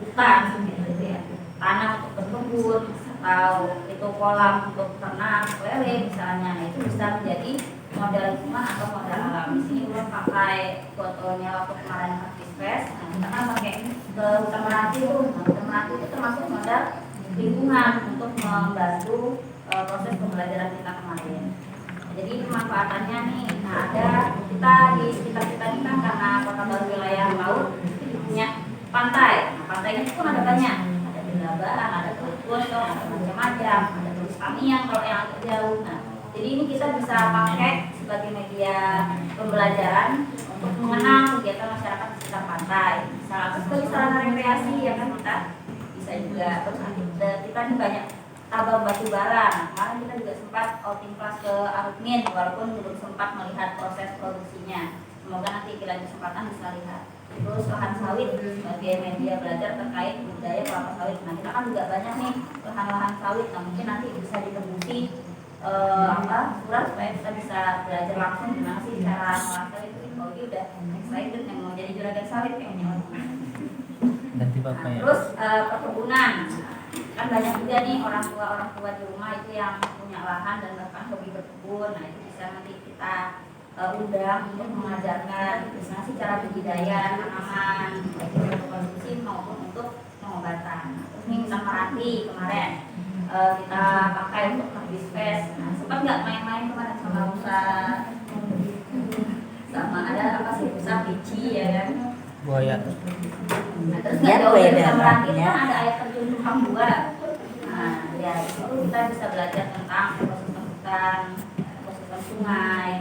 B: hutan, gitu ya, tanah untuk berkebun atau itu kolam untuk ternak, lele misalnya. Nah, itu bisa menjadi modal lingkungan atau modal alam. Di sini udah pakai fotonya waktu kemarin Aktifes. Nah, kita kan pakai ke hutan Meranti tuh. Nah, hutan Meranti itu termasuk modal lingkungan untuk membantu proses pembelajaran kita kemarin. Jadi pemanfaatannya nih, nah ada kita di sekitar kita ini kan karena Kota Baru wilayah laut itu punya pantai. Nah, pantainya itu pun ada banyak, ada Belabaran, ada Teluk Gosong, ada macam-macam, ada Teluk Tamiang kalau yang agak jauh. Nah, jadi ini kita bisa pakai sebagai media pembelajaran untuk mengenal kegiatan masyarakat di sekitar pantai. Misalnya sebagai sarana rekreasi ya kan kita bisa juga. Terus kita ini banyak tabang batu bara. Nah, kemarin kita juga sempat outing kelas ke Arukmin walaupun belum sempat melihat proses produksinya. Semoga nanti kita kesempatan bisa lihat. Terus lahan sawit sebagai media belajar terkait budaya kelapa sawit. Nah, kita kan juga banyak nih lahan-lahan sawit. Nah, mungkin nanti bisa ditemukan surat supaya kita bisa belajar langsung gimana sih cara ngolah sawit itu. Kalau dia udah excited yang mau jadi juragan sawit kayaknya.
D: Nanti Bapak ya.
B: Terus perkebunan. Kan banyak juga nih orang tua di rumah itu yang punya lahan dan bahkan hobi berkebun. Nah, itu bisa nanti kita undang untuk mengajarkan misalnya sih cara budidaya tanaman baik untuk konsumsi maupun untuk pengobatan. Terus ini misal Meranti kemarin kita pakai untuk Aktifes. Nah, sempat nggak main-main kemarin sama Ustaz, sama ada apa sih Ustaz Pici ya kan?
D: Buaya.
B: Nah, terus nggak jauh dari Meranti itu kan ada air terjun Tumpang 2. Nah, ya itu kita bisa belajar tentang ekosistem hutan, ekosistem sungai.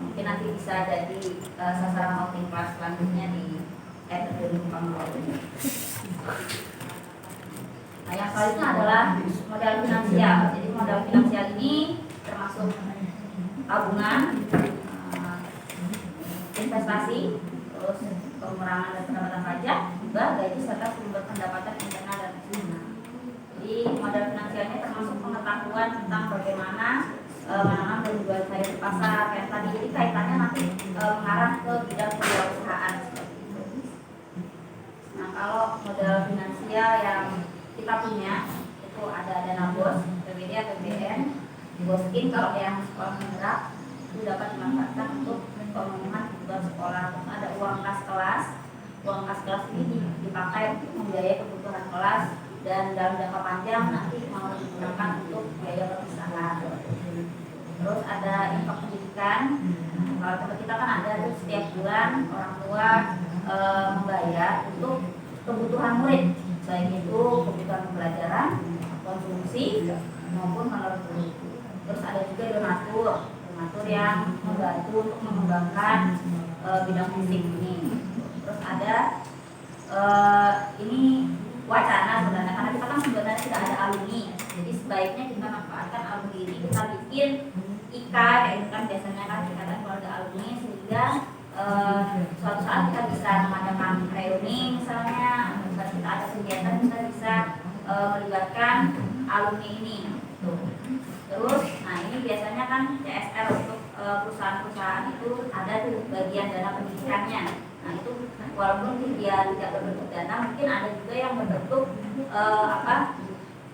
B: Mungkin nanti bisa jadi sasaran outing kelas selanjutnya di air terjun Tumpang 2 ini. Nah, yang selanjutnya adalah modal finansial. Jadi modal finansial ini termasuk tabungan, investasi, terus pengurangan dan pendapatan pajak, juga gaji serta sumber pendapatan internal dan eksternal. Jadi modal finansialnya termasuk pengetahuan tentang bagaimana menanam dan jual sayur di pasar kayak tadi. Jadi kaitannya nanti mengarah ke bidang kewirausahaan seperti itu. Nah, kalau modal finansial yang kita punya itu ada dana BOS, PBD atau BN, BOSKIN kalau yang sekolah penggerak itu dapat dimanfaatkan untuk pemenuhan kebutuhan sekolah. Terus ada uang kas kelas, uang kas kelas ini dipakai untuk membiayai kebutuhan kelas dan dalam jangka panjang nanti mau digunakan untuk biaya perpisahan. Terus ada infak pendidikan. Kalau tempat kita kan ada tuh setiap bulan orang tua membayar untuk kebutuhan murid, baik itu kebutuhan pembelajaran, konsumsi maupun honor guru. Terus ada juga donatur yang membantu untuk mengembangkan bidang fisik ini. Terus ada ini wacana sebenarnya, karena kita kan sebenarnya tidak ada alumni, jadi sebaiknya kita manfaatkan alumni ini, kita bikin IKA kayak itu kan biasanya kan ikatan keluarga alumni, sehingga suatu saat kita bisa mengadakan reuni misalnya, saat kita ada kegiatan kita bisa melibatkan alumni ini. Terus, nah ini biasanya kan CSR untuk perusahaan-perusahaan itu ada tuh bagian dana pendidikannya. Nah itu walaupun dia tidak berbentuk dana, mungkin ada juga yang berbentuk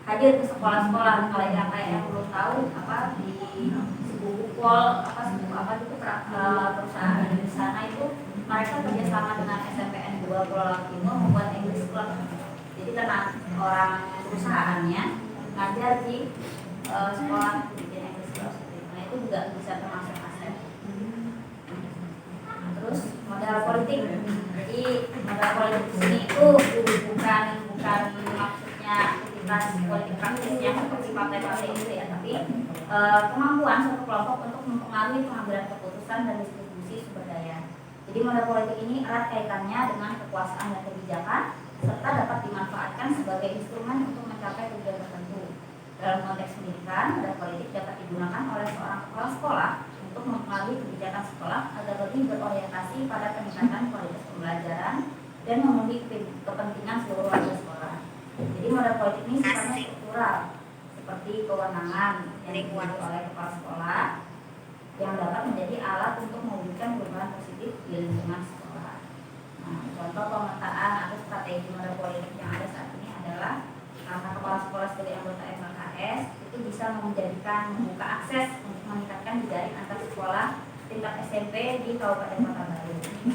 B: hadir ke sekolah-sekolah. Kalau yang kayak yang belum tahu di Bukupol itu perusahaan di sana itu mereka kerjasama dengan SMPN 2 Pulau Timur membuat English Club. Jadi karena orang perusahaannya ngajar di sekolah bikin English Club. Nah itu juga bisa termasuk aset. Terus modal politik. Jadi modal politik di sini itu bukan maksudnya aktivitas politik praktis yang seperti partai-partai itu ya, tapi kemampuan suatu kelompok untuk mempengaruhi pengambilan keputusan dan distribusi sumber daya. Jadi modal politik ini erat kaitannya dengan kekuasaan dan kebijakan, serta dapat dimanfaatkan sebagai instrumen untuk mencapai tujuan tertentu. Dalam konteks pendidikan, modal politik dapat digunakan oleh seorang kepala sekolah untuk mempengaruhi kebijakan sekolah agar lebih berorientasi pada peningkatan kualitas pembelajaran dan memenuhi kepentingan seluruh warga sekolah. Jadi modal politik ini sifatnya struktural, seperti kewenangan yang dimiliki oleh kepala sekolah yang dapat menjadi alat untuk mewujudkan perubahan positif di lingkungan sekolah. Nah, contoh pemetaan atau strategi modal politik yang ada saat ini adalah karena kepala sekolah sebagai anggota MKKS itu bisa membuka akses untuk meningkatkan jejaring antar sekolah tingkat SMP di Kabupaten Kota Baru.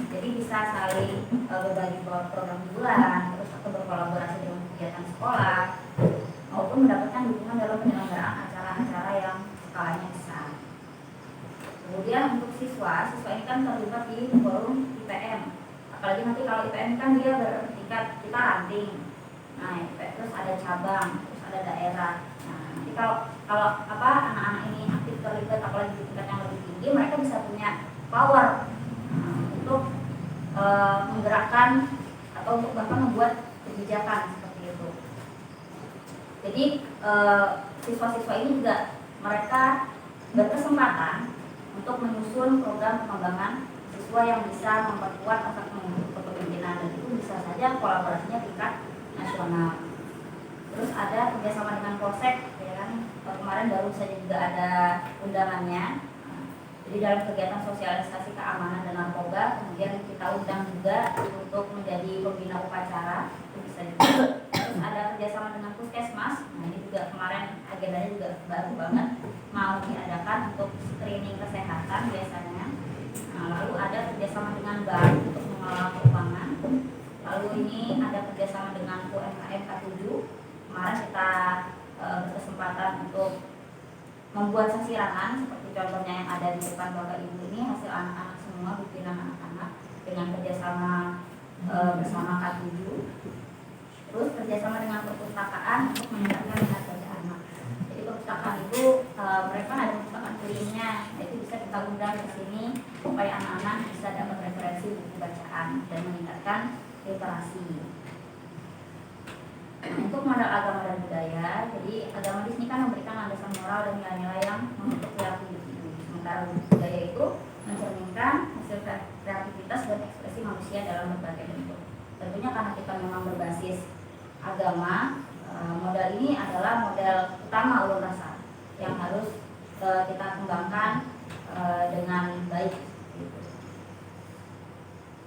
B: Jadi bisa saling berbagi program bulan, terus atau berkolaborasi dengan kegiatan sekolah, maupun mendapatkan dukungan dalam penyelenggaraan acara-acara yang skalanya besar. Kemudian untuk siswa ini kan terlibat di forum IPM. Apalagi nanti kalau IPM kan dia bertingkat, kita ranting. Nah, terus ada cabang, terus ada daerah. Nah, nanti kalau anak-anak ini aktif terlibat apalagi di tingkat yang lebih tinggi, mereka bisa punya power untuk menggerakkan atau untuk bahkan membuat kebijakan seperti itu. Jadi siswa-siswa ini juga mereka berkesempatan untuk menyusun program pengembangan siswa yang bisa memperkuat rasa kepemimpinan, dan itu bisa saja kolaborasinya tingkat nasional. Terus ada kerjasama dengan Polsek, ya kan, kemarin baru saja juga ada undangannya. Jadi dalam kegiatan sosialisasi keamanan dan narkoba, kemudian kita undang juga untuk menjadi pembina upacara, itu bisa juga. Terus ada kerjasama dengan Puskesmas. Nah ini juga kemarin agendanya juga baru banget, mau diadakan untuk screening kesehatan biasanya. Nah, lalu ada kerjasama dengan bank untuk mengelola keuangan. Lalu ini ada kerjasama dengan UMKM K7. Kemarin kita berkesempatan untuk membuat sasirangan seperti contohnya yang ada di depan Bapak Ibu ini, hasil anak-anak semua, bikinan anak-anak dengan kerjasama bersama K7. Terus kerjasama dengan perpustakaan untuk meningkatkan minat baca anak. Jadi perpustakaan itu mereka ada perpustakaan kulitnya, itu bisa kita undang ke sini supaya anak-anak bisa dapat referensi buku bacaan dan meningkatkan literasi. Nah, untuk modal agama dan budaya, jadi agama di sini kan memberikan landasan moral dan nilai-nilai yang membentuk perilaku individu. Sementara budaya itu mencerminkan hasil kreativitas dan ekspresi manusia dalam berbagai bentuk. Tentunya karena kita memang berbasis agama, modal ini adalah modal utama ulun rasa yang harus kita kembangkan dengan baik.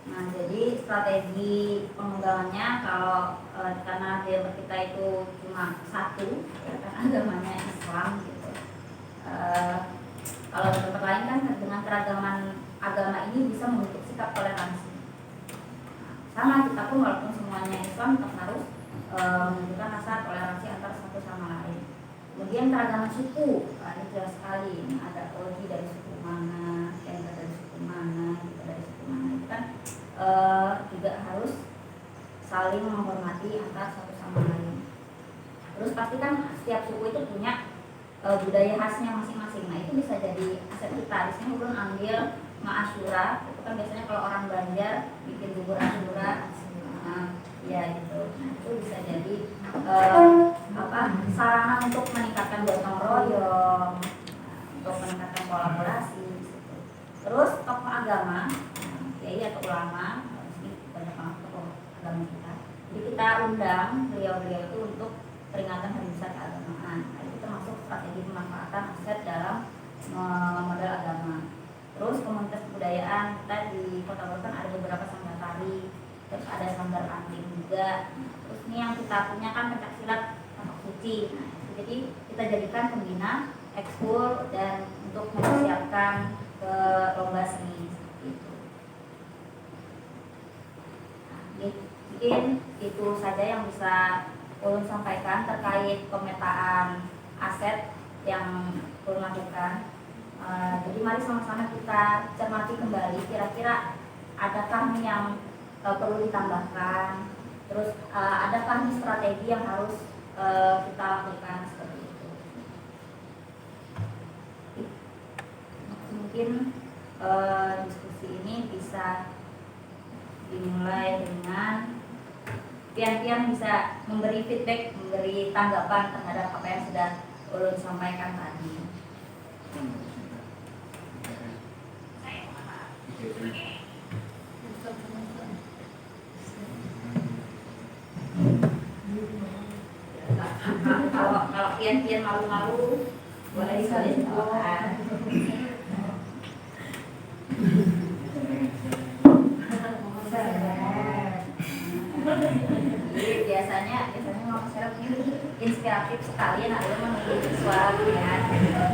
B: Nah, jadi strategi pengembangannya kalau karena dia kita itu cuma satu, ya kan, agamanya Islam gitu. Kalau di tempat lain kan dengan keragaman agama ini bisa membentuk sikap toleransi. Nah, sama kita pun walaupun semuanya Islam tetap harus menunjukkan rasa toleransi antar satu sama lain. Kemudian keragaman suku, ini jelas sekali, ini ada Oji dari suku mana, Kendra dari suku mana, kita dari suku mana, itu kan juga harus saling menghormati antar satu sama lain. Terus pasti kan setiap suku itu punya budaya khasnya masing-masing. Nah itu bisa jadi aset kita. Di sini belum ambil ma'asyura, itu kan biasanya kalau orang Banjar bikin bubur asyura, ya gitu. Nah itu bisa jadi sarana untuk meningkatkan gotong royong, untuk meningkatkan kolaborasi. Gitu. Terus tokoh agama, kiai atau ulama, ini banyak banget tokoh agama kita. Jadi kita undang beliau-beliau itu untuk peringatan Hari Besar Keagamaan. Nah, itu termasuk strategi pemanfaatan aset dalam model agama. Terus komunitas kebudayaan kita di Kota Baru kan ada beberapa sanggar tari, terus ada sanggar anting juga. Terus ini yang kita punya kan pencaksilat Tapak Suci. Nah, jadi kita jadikan pembina, ekskul dan untuk mempersiapkan ke lomba seni seperti itu. Nah, mungkin itu saja yang bisa Ulun sampaikan terkait pemetaan aset yang Ulun lakukan. Jadi mari sama-sama kita cermati kembali kira-kira adakah nih yang perlu ditambahkan, terus adakah nih strategi yang harus kita lakukan seperti itu. Mungkin diskusi ini bisa dimulai dengan Pian bisa memberi feedback, memberi tanggapan terhadap apa yang sudah Ulun sampaikan tadi. Kalau Pian malu-malu boleh sekali doakan. Biasanya ngomong serap ini inspiratif sekali, nah lu menunggu suara Pian.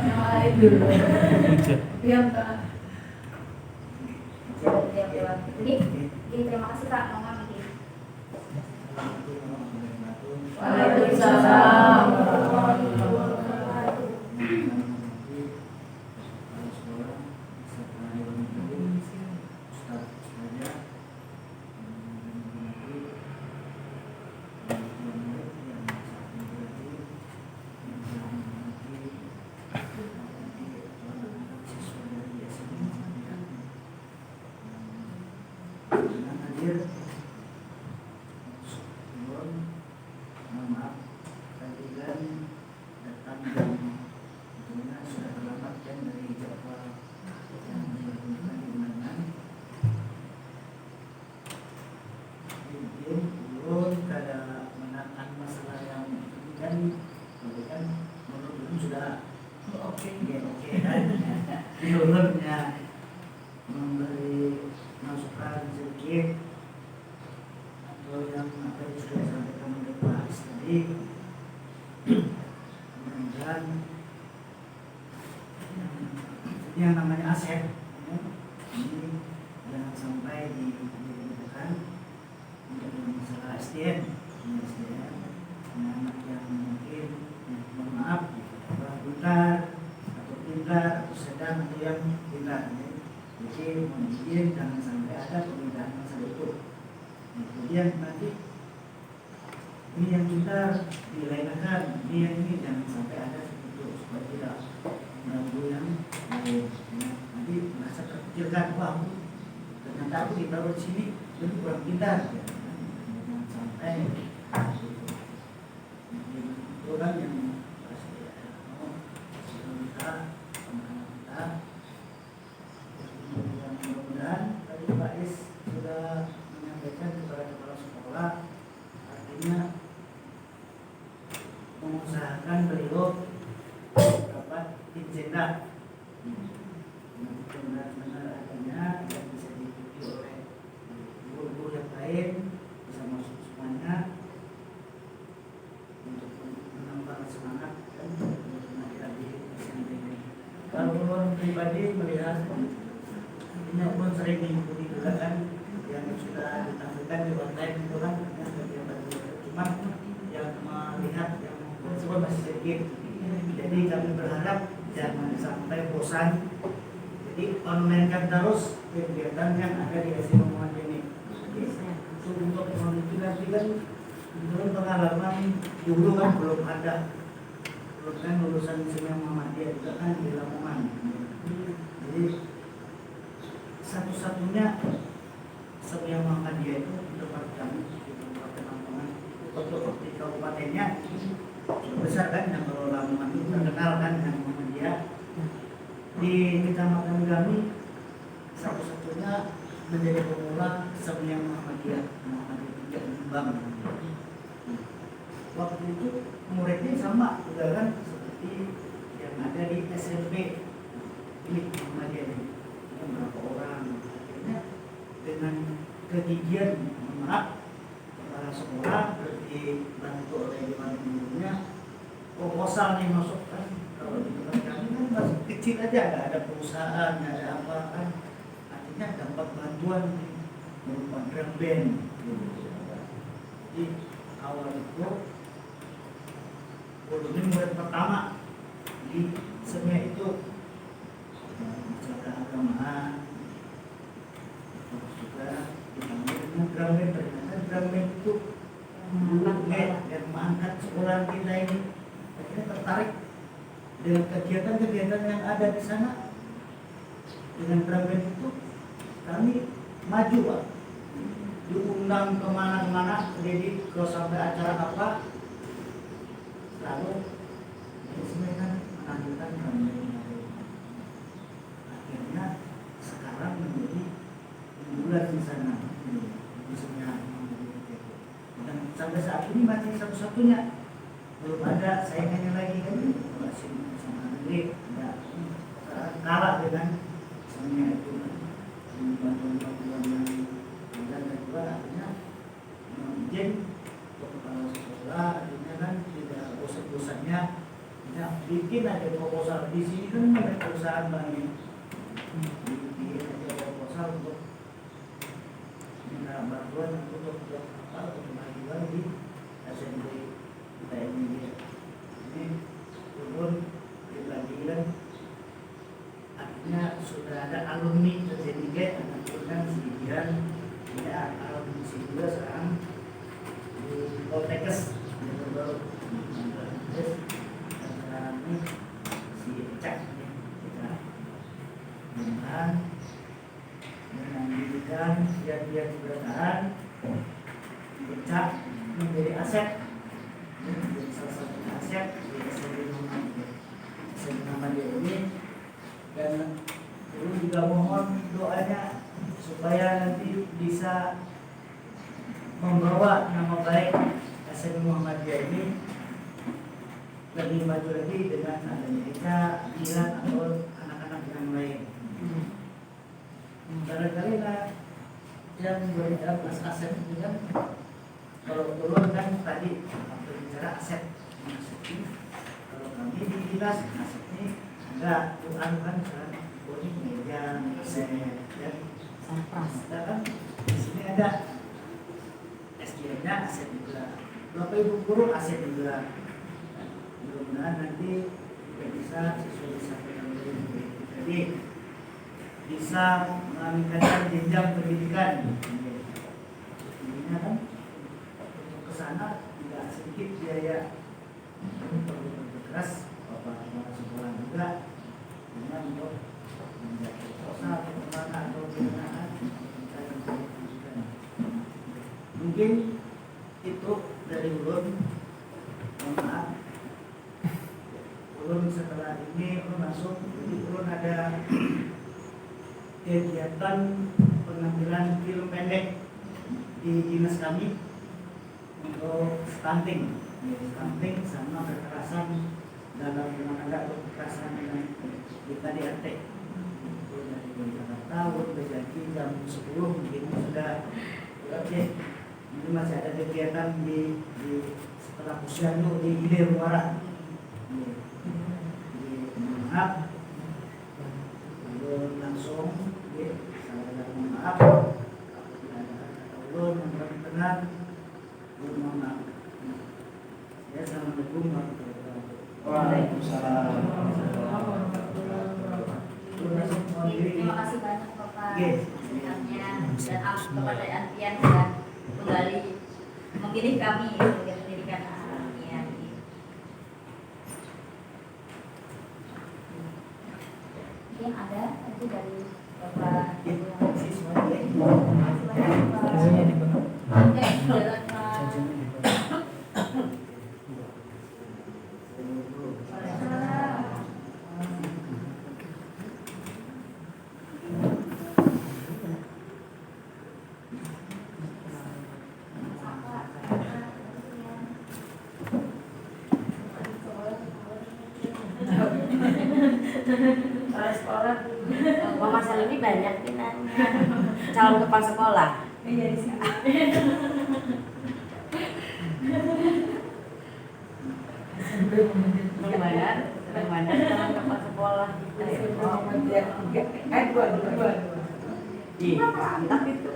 B: Yang lain dulu. Pian Kak. Jadi terima kasih Kak, mohon izin.
E: Waalaikumsalam.
F: Ulunnya memberi masukan sedikit atau yang apa yang sudah disampaikan oleh Pak tadi, mudah-mudahan yang namanya aset ini jangan sampai digunakan untuk masalah SDM, anak yang mungkin mohon maaf pintar atau pintar atau sedang atau yang pintar, jadi mohon izin jangan sampai ada perbedaan masa depan. Kemudian nanti ini yang pintar dilainkan, ini yang ini jangan sampai ada seperti itu supaya tidak mengganggu yang lain. Nanti merasa terkecilkan, wah ternyata aku ditaruh di sini jadi kurang pintar, jangan sampai itu kan yang mudah-mudahan tadi Pak Is sudah menyampaikan kepada kepala sekolah, artinya mengusahakan beliau dapat ijazah benar-benar artinya yang bisa diikuti oleh guru-guru yang lain, bisa masuk semuanya untuk menambah semangat dan menambah diri sendiri. Kalau pribadi melihat ini pun sering mengikuti juga kan yang itu sudah ditampilkan di online itu kan yang kegiatan cuman yang melihat yang tersebut masih sedikit. Jadi kami berharap jangan sampai bosan. Jadi online kan terus kegiatan yang ada di SMA Muhammadiyah ini. Untuk menunjukkan nanti kan menurut pengalaman dulu kan belum ada, belum kan lulusan SMA Muhammadiyah juga kan di Lamongan. Jadi satu-satunya SMA Muhammadiyah itu tempat kami di Kabupaten Lamongan. Untuk di kabupatennya besar kan, yang kalau Lamongan itu terkenal kan yang Muhammadiyah. Di kecamatan kami satu-satunya menjadi pemula SMA Muhammadiyah Jombang. Waktu itu muridnya sama juga kan seperti yang ada di SMP ini Muhammadiyah ini. Berapa orang? Akhirnya dengan kegigihan, maaf, kepala sekolah dibantu oleh dewan gurunya, proposal nih masuk kan. Kalau di tempat kami kan masih kecil aja, nggak ada perusahaan, nggak ada apa kan. Artinya dapat bantuan berupa drum band. Jadi awal itu ini murid pertama di SMA itu masalah keagamaan, terus juga dipanggil dengan drum band. Ternyata drum band itu yang mengangkat sekolah kita ini. Akhirnya tertarik dengan kegiatan-kegiatan yang ada di sana. Dengan drum band itu kami maju, Pak. Diundang kemana-mana, jadi kalau sampai acara apa lalu sebenarnya kan menampilkan drum band. Akhirnya sekarang menjadi unggulan di sana, misalnya. Dan sampai saat ini masih satu-satunya, belum ada saingannya lagi kan, masih sama negeri, tidak kalah dengan semuanya itu. Bantuan-bantuan yang dan kedua akhirnya izin untuk kepala sekolah, akhirnya kan tidak bosan-bosannya ya, bikin aja proposal. Di sini kan ada perusahaan banyak, bikin aja proposal untuk minta bantuan untuk apa, untuk kemajuan di SMP kita ini. Ini turun dibagikan, akhirnya sudah ada alumni sertifikat menentukan sidiran. Ini alumni juga sekarang di Poltekkes yang baru. Terus sekarang ini si Ecak kita dengan pendidikan dia keberadaan Ecak menjadi aset, menjadi salah satu aset di SMA Muhammadiyah ini. Dan dulu juga mohon doanya supaya nanti bisa membawa nama baik SMA Muhammadiyah ini lebih maju lagi dengan adanya kita Dilan atau anak-anak yang lain. Barangkali lah yang berbicara Mas Asep itu kan, kalau turun kan tadi waktu bicara aset, kalau kami di Dinas aset ini enggak, Tuhan kan sekarang ini meja, aset dan sampras. Kan di sini ada SDM-nya aset juga, Bapak Ibu guru aset juga. Mudah-mudahan nanti kita bisa sesuai disampaikan oleh Ibu. Jadi bisa meningkatkan jenjang pendidikan. Ini kan untuk kesana tidak sedikit biaya, perlu berkeras bapak-bapak sekolah juga, dengan untuk menjadi proposal pengembangan atau pembinaan pendidikan. Mungkin itu dari ulun. Mohon maaf, ulun setelah ini ulun masuk, jadi ulun ada kegiatan pengambilan film pendek di dinas kami untuk stunting sama kekerasan dalam rumah tangga atau kekerasan dengan kita di RT. Itu dari beberapa tahun berjanji jam 10 mungkin sudah oke. Ini masih ada kegiatan di setelah Pusiano di Hilir Muara. Jadi maaf, lalu langsung saya mohon maaf apabila ada mohon maaf. Ya, assalamualaikum warahmatullahi wabarakatuh.
C: Waalaikumsalam.
B: Terima kasih banyak Bapak
F: Yes.
B: masukannya dan kepada Antian sudah kembali memilih kami sebagai pendidikan Antian. Mungkin ada nanti dari Bapak.
F: Siswa ya.
B: Terima kasih banyak Bapak.
D: Semuanya di bawah.
B: Oke, silakan, Pak.
D: Semuanya di bawah.
E: Kalau sekolah, Mama Salini banyak minatnya. Calon kepala sekolah.
B: Iya di sini.
E: Lumayan calon kepala sekolah. Dua. Iya, mantap itu.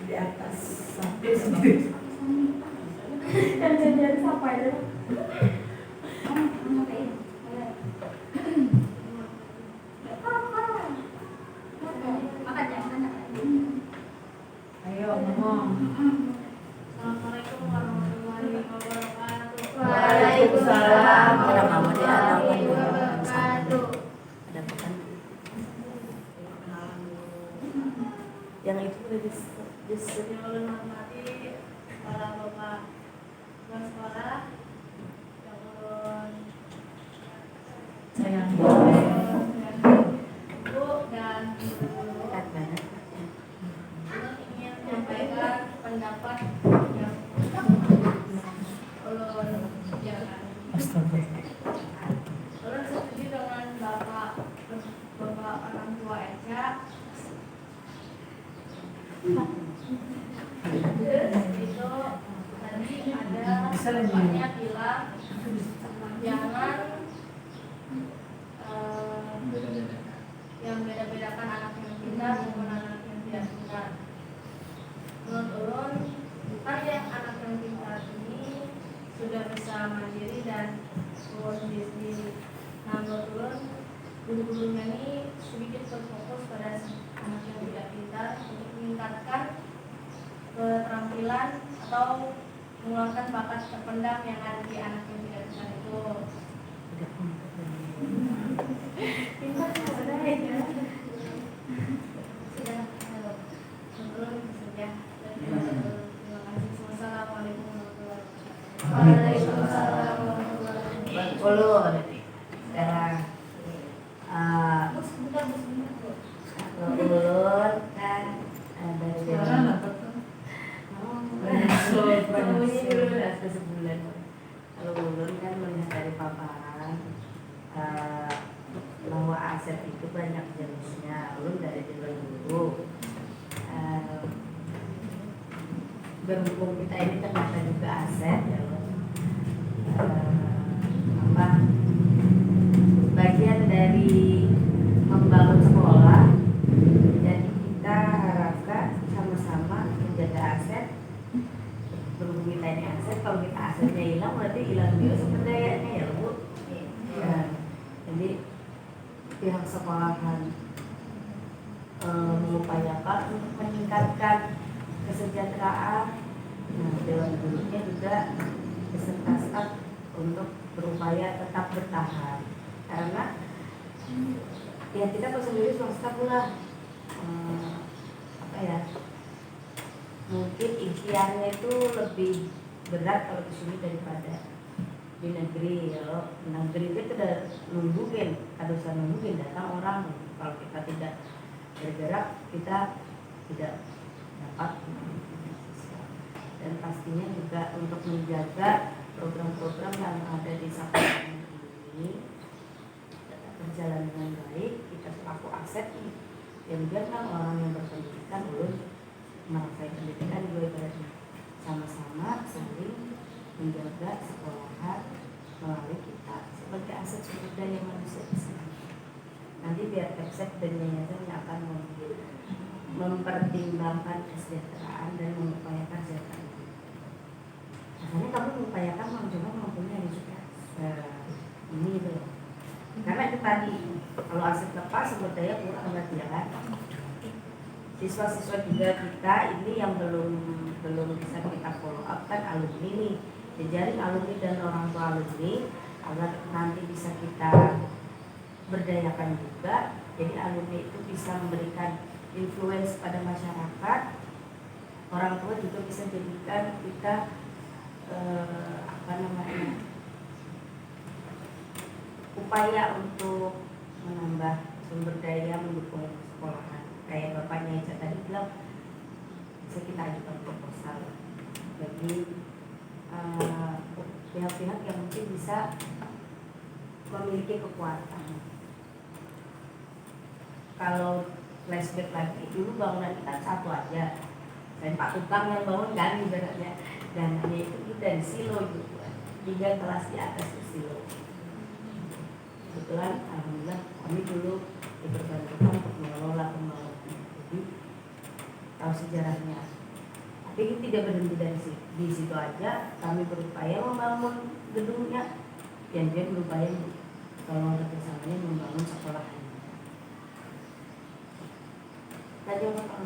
E: Di atas sampai sendiri.
B: Yang jadi siapa itu? Makan jangan.
E: Ayo ngomong.
B: Assalamualaikum warahmatullahi wabarakatuh.
E: Waalaikumsalam. Ada mama di atas.
B: wabarakatuh.
E: Ada makan. Yang itu udah
B: Yang ulun hormati para bapak kepala sekolah, yang ulun
E: sayang.
B: ibu dan guru.
E: Dekat banget.
B: Ulun ingin menyampaikan pendapat yang ulun jalan.
D: Astagfirullah.
B: Ulun setuju dengan bapak orang tua Eca. Itu tadi ada bapaknya bilang jangan yang beda-bedakan anak yang pintar maupun anak yang tidak pintar. Menurut ulun kan yang anak yang pintar ini sudah bisa mandiri dan urus diri sendiri. Nah, menurut ulun guru-gurunya ini sedikit berfokus pada anak yang tidak pintar untuk meningkatkan keterampilan atau mengeluarkan bakat terpendam yang ada di anak yang tidak pintar itu. Pintar sudah ya. Sudah. Menurut sudah. Terima kasih. Wassalamualaikum warahmatullahi wabarakatuh.
E: Waalaikumsalam warahmatullahi wabarakatuh. Ulun sekarang
B: Sebentar.
E: ulun kan dari sebulan. Kalau ulun kan melihat dari paparan bahwa aset itu banyak jenisnya. Ulun dari dulu berhubung kita ini ternyata juga aset ya Ulun. Bagian dari membangun sekolah, jadi kita harapkan sama-sama menjaga aset. Berhubung kita ini aset, kalau kita asetnya hilang berarti hilang juga sumber dayanya ya Bu. Ya, jadi pihak sekolahan mengupayakan untuk meningkatkan kesejahteraan. Nah, dewan gurunya juga beserta staf untuk berupaya tetap bertahan, karena ya kita tahu sendiri swasta pula mungkin ikhtiarnya itu lebih berat kalau di sini daripada di negeri. Ya, negeri itu udah nungguin, ada usah nungguin datang orang. Kalau kita tidak bergerak, kita tidak dapat. Dan pastinya juga untuk menjaga program-program yang ada di sekolah ini tetap berjalan dengan baik. Kita selaku aset nih, yang biarkan orang yang berpendidikan belum merasakan pendidikan juga ibaratnya sama-sama saling menjaga sekolahan melalui kita sebagai aset sumber daya manusia di sini. Nanti biar Epsek dan yayasan yang akan membeli mempertimbangkan kesejahteraan dan mengupayakan kesejahteraan. Makanya kamu mengupayakan cuma mempunyai juga ini itu. Karena itu tadi kalau aset lepas sumber daya kurang berarti ya kan. Siswa-siswa juga kita ini yang belum bisa kita follow up kan alumni nih, jejaring alumni dan orang tua alumni agar nanti bisa kita berdayakan juga. Jadi alumni itu bisa memberikan influence pada masyarakat, orang tua juga bisa jadikan kita upaya untuk menambah sumber daya mendukung sekolahan. Kayak bapaknya Eca tadi bilang, bisa kita ajukan proposal bagi pihak-pihak yang mungkin bisa memiliki kekuatan. Kalau flashback lagi, dulu bangunan kita satu aja, dan Pak Tukang yang bangun kan ibaratnya, dan hanya itu dari silo gitu, 3 kelas di atas itu silo. Kebetulan alhamdulillah kami dulu diperbantukan untuk mengelola pembangunan, jadi tahu sejarahnya. Tapi ini tidak berhenti di situ aja, kami berupaya membangun gedungnya, yang dia berupaya tolong kerjasamanya membangun sekolahan. Tadi apa Pak?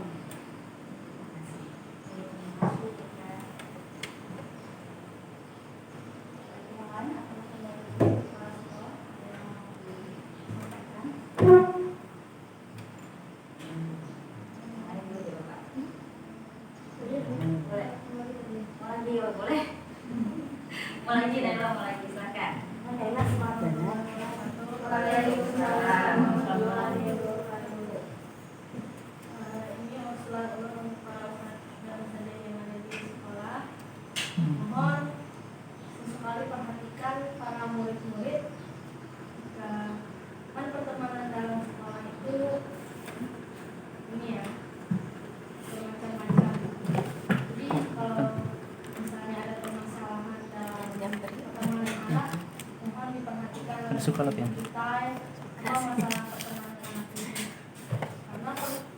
D: Suka lebih.
B: Karena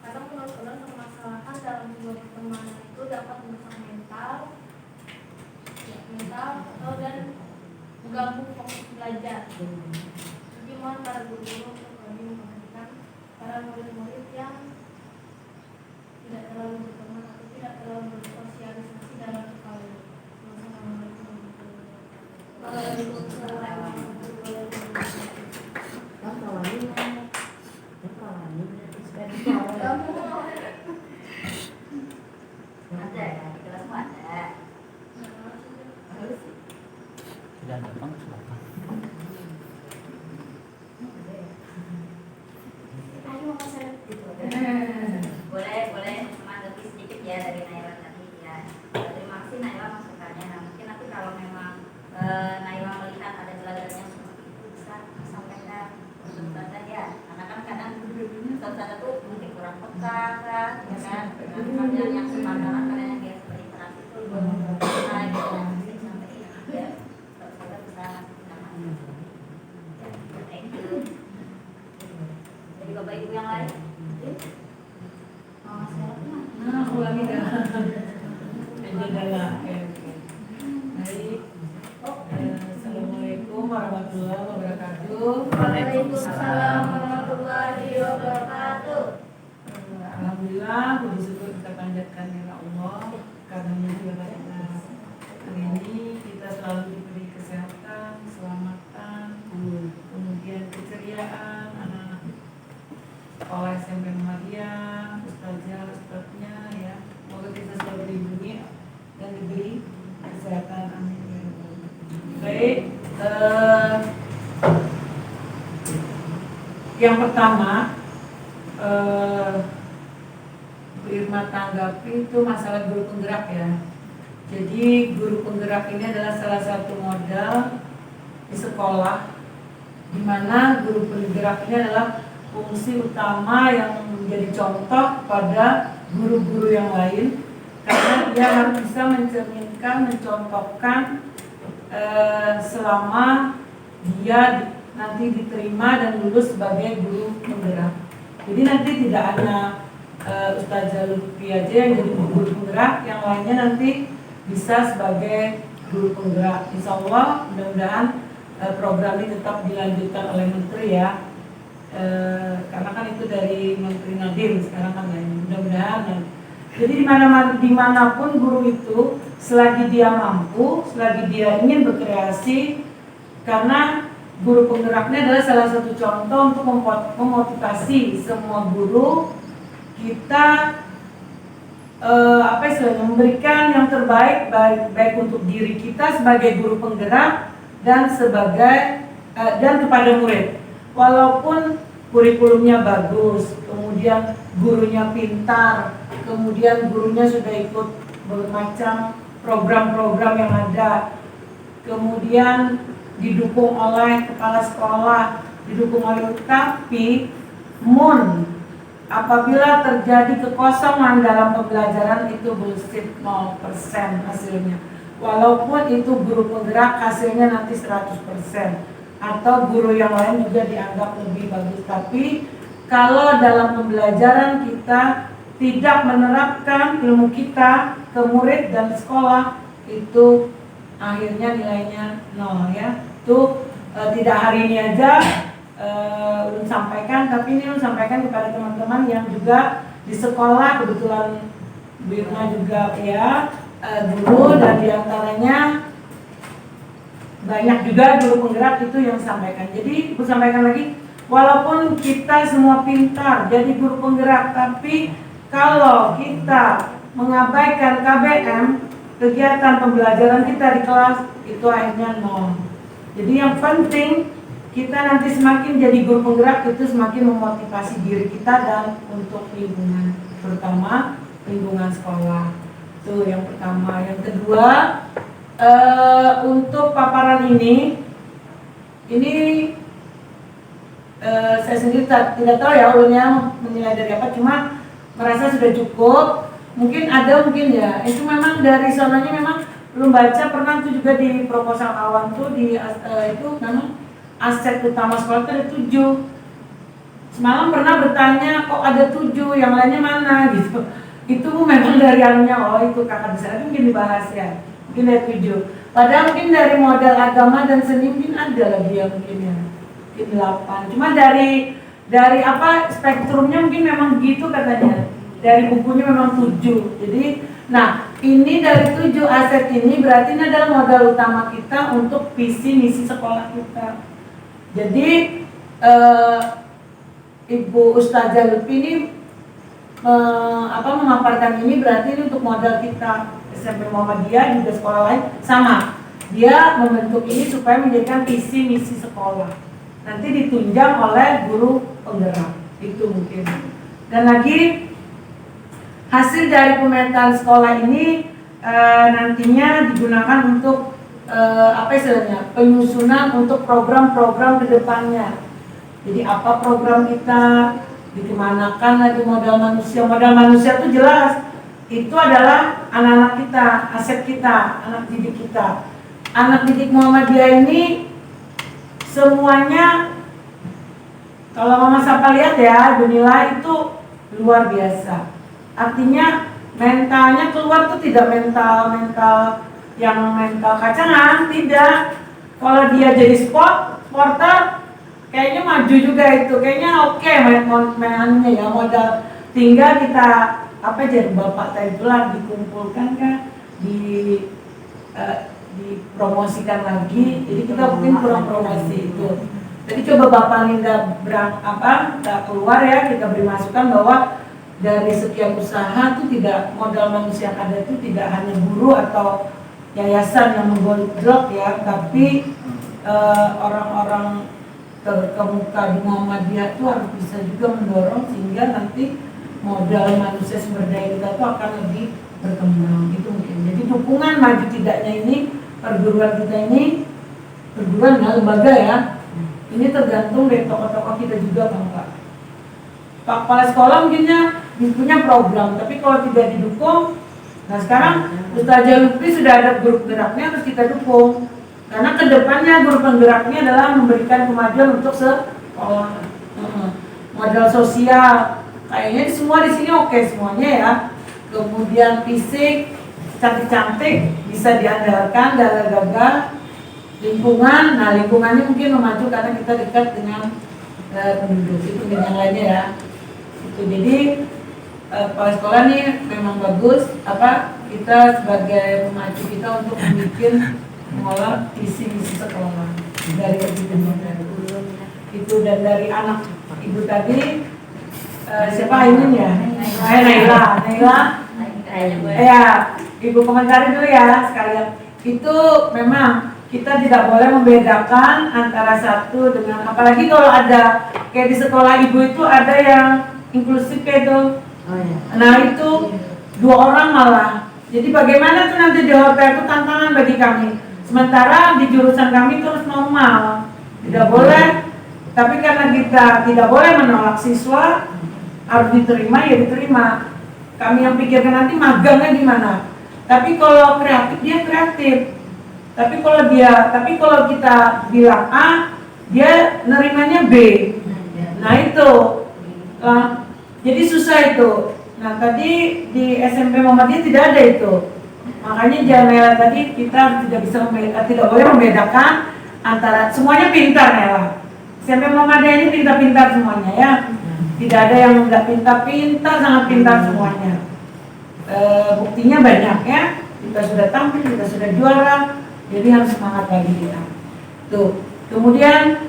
B: kadang permasalahan dalam sebuah pertemanan itu dapat merusak mental atau dan mengganggu fokus belajar. Jadi mohon para guru untuk lebih memperhatikan para murid-murid yang tidak terlalu berteman atau tidak terlalu bersosialisasi dalam sekolah ini.
E: Ada ya, di kelasmu ada.
D: Tidak datang kenapa?
B: Ayo masalah gitu.
E: Boleh menanggapi sedikit ya dari Naila tadi ya. Terima kasih Naila masukannya. Nah, mungkin nanti kalau memang Naila melihat ada jalan-jalannya seperti itu bisa sampaikan Ustazah ya. Karena kan kadang Ustazah tuh mungkin kurang peka kan, ya kan. Dengan yang sepantaran kalian yang dia seperti interaksi itu nah gitu. Mungkin sampai ya Ustazah bisa ngasih. Ya, thank you. Jadi Bapak Ibu yang lain.
G: Ulangi dah. Baik. Assalamualaikum warahmatullahi wabarakatuh.
B: Waalaikumsalam warahmatullahi wabarakatuh.
G: Alhamdulillah, puji syukur kita panjatkan kepada Allah karena pada hari ini kita selalu diberi kesehatan, keselamatan, kemudian keceriaan anak-anak sekolah SMP Muhammadiyah, ustaznya ya. Semoga kita selalu dilindungi dan diberi kesehatan, amin. Baik, yang pertama Bu Irma tanggapi itu masalah guru penggerak ya. Jadi guru penggerak ini adalah salah satu modal di sekolah, di mana guru penggerak ini adalah fungsi utama yang menjadi contoh pada guru-guru yang lain, karena dia harus bisa mencerminkan, mencontohkan selama dia nanti diterima dan lulus sebagai guru penggerak. Jadi nanti tidak hanya Ustazah Lutfi aja yang jadi guru penggerak, yang lainnya nanti bisa sebagai guru penggerak. Insya Allah mudah-mudahan program ini tetap dilanjutkan oleh Menteri ya, karena kan itu dari Menteri Nadiem sekarang kan ya, mudah-mudahan. Jadi dimanapun guru itu, selagi dia mampu, selagi dia ingin berkreasi, karena guru penggeraknya adalah salah satu contoh untuk memotivasi semua guru kita memberikan yang terbaik baik untuk diri kita sebagai guru penggerak dan dan kepada murid. Walaupun kurikulumnya bagus, kemudian gurunya pintar, kemudian gurunya sudah ikut bermacam program-program yang ada, kemudian didukung oleh kepala sekolah, didukung oleh, tapi apabila terjadi kekosongan dalam pembelajaran itu bullshit 0% hasilnya. Walaupun itu guru penggerak hasilnya nanti 100%, atau guru yang lain juga dianggap lebih bagus. Tapi kalau dalam pembelajaran kita tidak menerapkan ilmu kita ke murid dan sekolah, itu akhirnya nilainya 0 ya. Itu tidak hari ini aja ulun sampaikan, tapi ini ulun sampaikan kepada teman-teman yang juga di sekolah. Kebetulan Bu Irma juga ya guru, dan diantaranya banyak juga guru penggerak itu yang sampaikan. Jadi aku sampaikan lagi, walaupun kita semua pintar jadi guru penggerak, tapi kalau kita mengabaikan KBM, kegiatan pembelajaran kita di kelas, itu akhirnya 0. Jadi yang penting kita nanti semakin jadi guru penggerak itu semakin memotivasi diri kita dan untuk lingkungan, terutama lingkungan sekolah. Itu yang pertama. Yang kedua, untuk paparan ini saya sendiri tidak tahu ya ulunnya menilai dari apa, cuma merasa sudah cukup. Mungkin ya, itu memang dari sonanya memang belum baca, pernah itu juga di proposal awal tuh itu memang aset utama sekolah itu ada 7. Semalam pernah bertanya kok ada 7, yang lainnya mana gitu. Itu memang dari anunya, oh itu kakak besar, mungkin dibahas ya, mungkin dari 7. Padahal mungkin dari modal agama dan seni mungkin ada lagi ya, mungkin 8. Cuma dari spektrumnya mungkin memang gitu katanya. Dari bukunya memang 7. Jadi, nah ini dari 7 aset ini berarti ini adalah modal utama kita untuk visi misi sekolah kita. Jadi Ibu Ustazah Lutfi ini memaparkan ini berarti ini untuk modal kita. SMP Muhammadiyah juga sekolah lain sama. Dia membentuk ini supaya menjadikan visi misi sekolah. Nanti ditunjang oleh guru penggerak. Itu mungkin. Dan lagi hasil dari pemetaan sekolah ini nantinya digunakan untuk penyusunan untuk program-program ke depannya. Jadi apa program kita, dikemanakan lagi modal manusia. Modal manusia itu jelas, itu adalah anak-anak kita, aset kita, anak didik kita. Anak didik Muhammadiyah ini semuanya, kalau Mama Sapa lihat ya, dinilai itu luar biasa. Artinya mentalnya keluar tuh tidak mental yang mental kacangan, tidak. Kalau dia jadi sporter, kayaknya maju juga itu, kayaknya oke mainannya ya, modal tinggal kita jadi bapak tadi lah dikumpulkan kan, dipromosikan lagi. Jadi kita mungkin kurang promosi itu. Jadi coba Bapak Linda keluar ya, kita beri masukan bahwa dari sekian usaha itu tidak, modal manusia yang ada itu tidak hanya guru atau yayasan yang menggodok ya, tapi orang-orang terkemuka di Muhammadiyah itu harus bisa juga mendorong sehingga nanti modal manusia sumber daya kita itu akan lebih berkembang. Itu mungkin. Jadi dukungan maju tidaknya ini perguruan kita ini, perguruan lembaga ya, ini tergantung dari tokoh-tokoh kita juga Pak. Pak Kepala Sekolah mungkinnya punya program, tapi kalau tidak didukung, nah sekarang Ustazah Lutfi sudah ada grup geraknya, harus kita dukung. Karena kedepannya grup penggeraknya adalah memberikan kemajuan untuk sekolah, modal sosial. kayaknya semua di sini oke semuanya ya. Kemudian fisik cantik-cantik, bisa diandalkan, gagah-gagah. Lingkungan, nah lingkungannya mungkin memacu karena kita dekat dengan penduduk, itu dengan yang lainnya ya. Itu jadi kepala sekolah nih memang bagus, kita sebagai pemacu kita untuk membuat mengolah visi-misi sekolah dari kebijakan itu, dan dari anak ibu tadi siapa ini ya? Naila. Ya, ibu komentari dulu ya sekalian. Itu memang kita tidak boleh membedakan antara satu dengan, apalagi kalau ada kayak di sekolah ibu itu ada yang inklusif kayak itu. Nah itu 2 orang malah. Jadi bagaimana tuh nanti di hotel itu tantangan bagi kami. Sementara di jurusan kami itu harus normal, tidak boleh. Tapi karena kita tidak boleh menolak siswa, harus diterima ya diterima. Kami yang pikirkan nanti magangnya gimana. Tapi kalau kreatif dia kreatif. Tapi kalau kita bilang A, dia nerimanya B. Nah itu, jadi susah itu. Nah tadi di SMP Muhammadiyah tidak ada itu. Makanya Janela tadi kita tidak boleh membedakan antara semuanya pintar Nela. SMP Muhammadiyah ini pintar-pintar semuanya ya. Tidak ada yang nggak pintar-pintar, sangat pintar semuanya. Buktinya banyak ya. Kita sudah tampil, kita sudah juara. Jadi harus semangat lagi kita. Tuh. Kemudian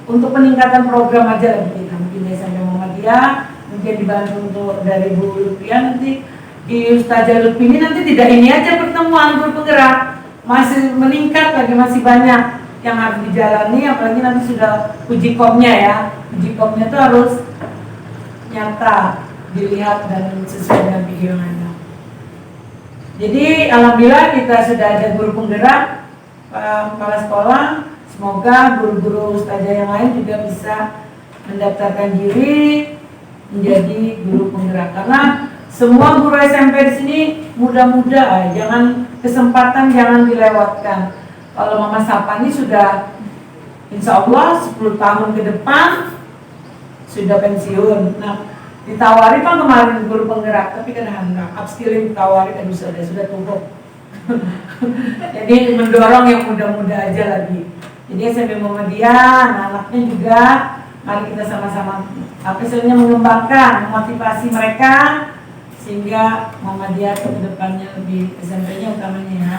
G: untuk peningkatan program aja lagi kita mungkin SMP Muhammadiyah, mungkin dibantu untuk dari Bu Lutfia nanti. Ustazah Lutfi ini nanti tidak ini aja pertemuan guru penggerak, masih meningkat lagi, masih banyak yang harus dijalani, apalagi nanti sudah uji komnya ya. Uji komnya itu harus nyata, dilihat dan sesuai dengan video yang ada. Jadi alhamdulillah kita sudah ada guru penggerak, kepala sekolah. Semoga guru-guru ustazah yang lain juga bisa mendaftarkan diri menjadi guru penggerak, karena semua guru SMP di sini muda-muda, kesempatan jangan dilewatkan. Kalau Mama Sapani sudah insya Allah 10 tahun ke depan sudah pensiun. Nah, ditawari Pak kemarin guru penggerak, tapi kan upskilling ditawari dan sudah tumpuk. Jadi mendorong yang muda-muda aja lagi. Jadi SMP Muhammadiyah, anaknya juga mari kita sama-sama mengembangkan, memotivasi mereka sehingga Muhammadiyah ke depannya lebih, SMP-nya utamanya ya,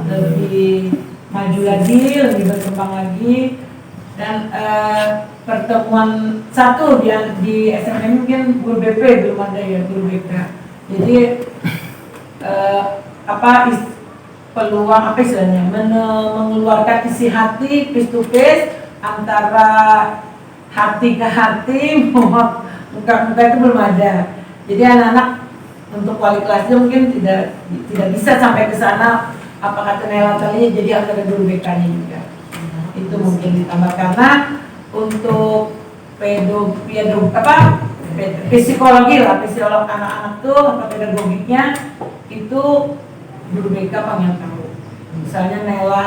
G: lebih maju lagi, lebih berkembang lagi. Dan pertemuan satu di SMP mungkin guru BP belum ada ya, guru BP. Jadi peluang mengeluarkan isi hati face to face antara hati ke hati, muka-muka itu belum ada. Jadi anak-anak untuk wali kelasnya mungkin tidak bisa sampai ke sana. Apa kata Nela tadi, jadi ada guru BK-nya juga. Itu mungkin ditambah, karena untuk psikolog anak-anak tuh atau pedagogiknya itu guru BK yang tahu. Misalnya Nela,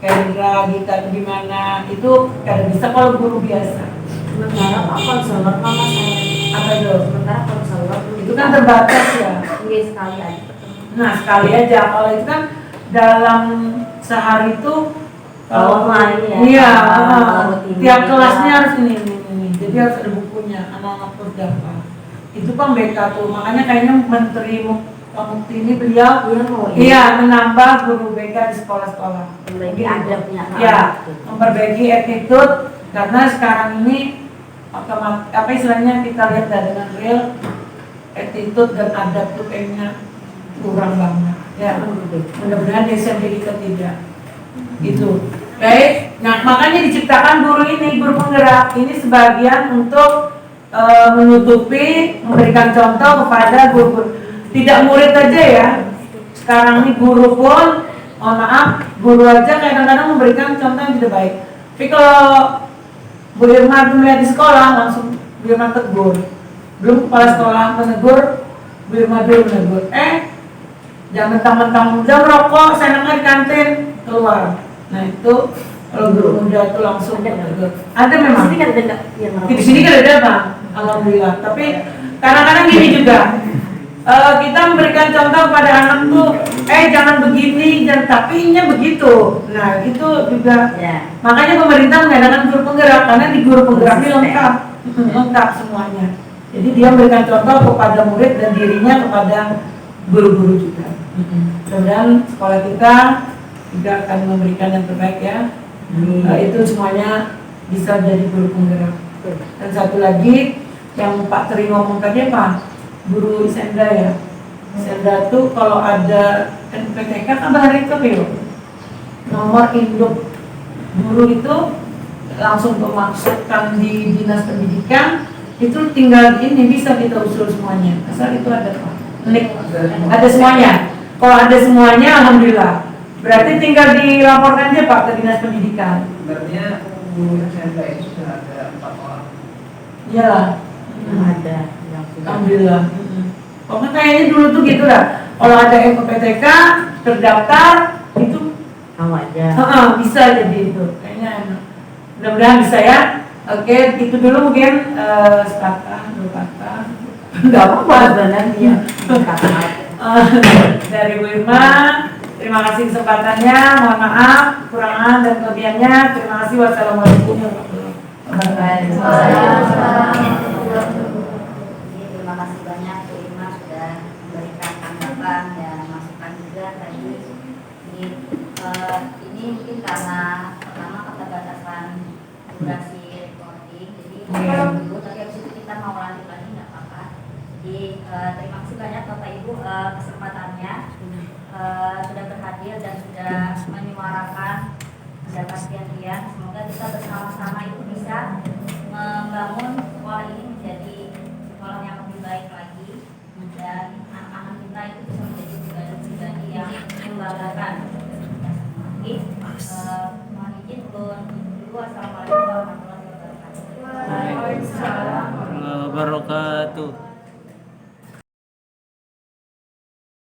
G: Kendra, Gita gimana, itu kadang bisa kalau guru biasa.
E: Sementara Pak konselor Mama saya.
G: Apa itu?
E: Sementara konselor
G: Itu kan terbatas ya.
E: Iya, sekali aja.
G: Nah sekali aja, kalau itu kan dalam sehari itu iya, tiap kelasnya harus ini. Jadi harus ada bukunya, anak-anak terdaftar. Itu kan BK tuh, makanya kayaknya Menteri Mukti ini beliau menambah guru BK di sekolah-sekolah.
E: Memperbaiki adab punya anak.
G: Ya, memperbaiki attitude, karena sekarang ini istilahnya kita lihat dengan real attitude dan adab tuh kayaknya kurang banget. Ya, mudah-mudahan di SMP kita tidak. Itu. Baik, nah makanya diciptakan guru ini, guru penggerak ini sebagian untuk menutupi, memberikan contoh kepada guru. Tidak murid aja ya. Sekarang ini guru pun, mohon maaf, guru aja kadang-kadang memberikan contoh yang tidak baik. Tapi kalau Bu Irma melihat di sekolah, langsung Bu Irma tegur. Belum kepala sekolah menegur, Bu Irma dulu menegur. Jangan mentang-mentang udah merokok, saya dengar di kantin, keluar. Nah itu Kalau guru muda itu langsung ada
E: Di
G: memang.
E: sini kan ada nggak yang
G: Di sini kan ada Bang, alhamdulillah. Tapi kadang-kadang gini juga, kita memberikan contoh pada anak tuh, jangan begini, jangan tapinya begitu. Nah itu juga.
E: Ya.
G: Makanya pemerintah mengadakan guru penggerak karena di guru penggerak ini lengkap, lengkap semuanya. Jadi dia memberikan contoh kepada murid dan dirinya kepada guru-guru juga. Mudah-mudahan sekolah kita juga akan memberikan yang terbaik ya. Itu semuanya bisa jadi guru penggerak. Dan satu lagi yang Pak Tri ngomong tadi apa? Guru Isenda ya. Isenda tuh kalau ada NPTK kan hari itu nomor induk guru itu langsung memasukkan di dinas pendidikan, itu tinggal ini bisa kita usul semuanya. Asal itu ada Pak. Ada semuanya. Kalau ada semuanya alhamdulillah. Berarti tinggal dilaporkan aja Pak ke dinas pendidikan.
A: Sebenarnya guru SMK itu sudah ada 4 orang.
G: Iyalah.
E: Ada yang sudah.
G: Alhamdulillah. Pokoknya kayaknya dulu tuh gitu lah. Kalau ada MPTK terdaftar itu
E: aja.
G: Bisa jadi itu. Kayaknya enak. Mudah-mudahan bisa ya. Oke, itu dulu mungkin sepatah, 2 patah. Enggak apa-apa sebenarnya. Dari Bu Irma, terima kasih kesempatannya. Mohon maaf kekurangan dan kelebihannya. Terima kasih. Wassalamualaikum warahmatullahi wabarakatuh.
B: Terima kasih banyak Bu Irma sudah memberikan tanggapan dan masukan juga tadi. Ini mungkin karena pertama keterbatasan durasi recording, jadi kalau dulu tapi habis itu kita mau lanjut lagi nggak apa-apa. Jadi terima kasih banyak Bapak Ibu kesempatannya sudah berhadir dan sudah menyuarakan pendapat kalian. Semoga kita bersama-sama itu bisa membangun sekolah ini menjadi sekolah yang lebih baik lagi dan anak-anak kita itu bisa menjadi pribadi-pribadi yang membanggakan. Mohon izin turun dulu. Assalamualaikum warahmatullahi wabarakatuh.
D: Wabarakatuh.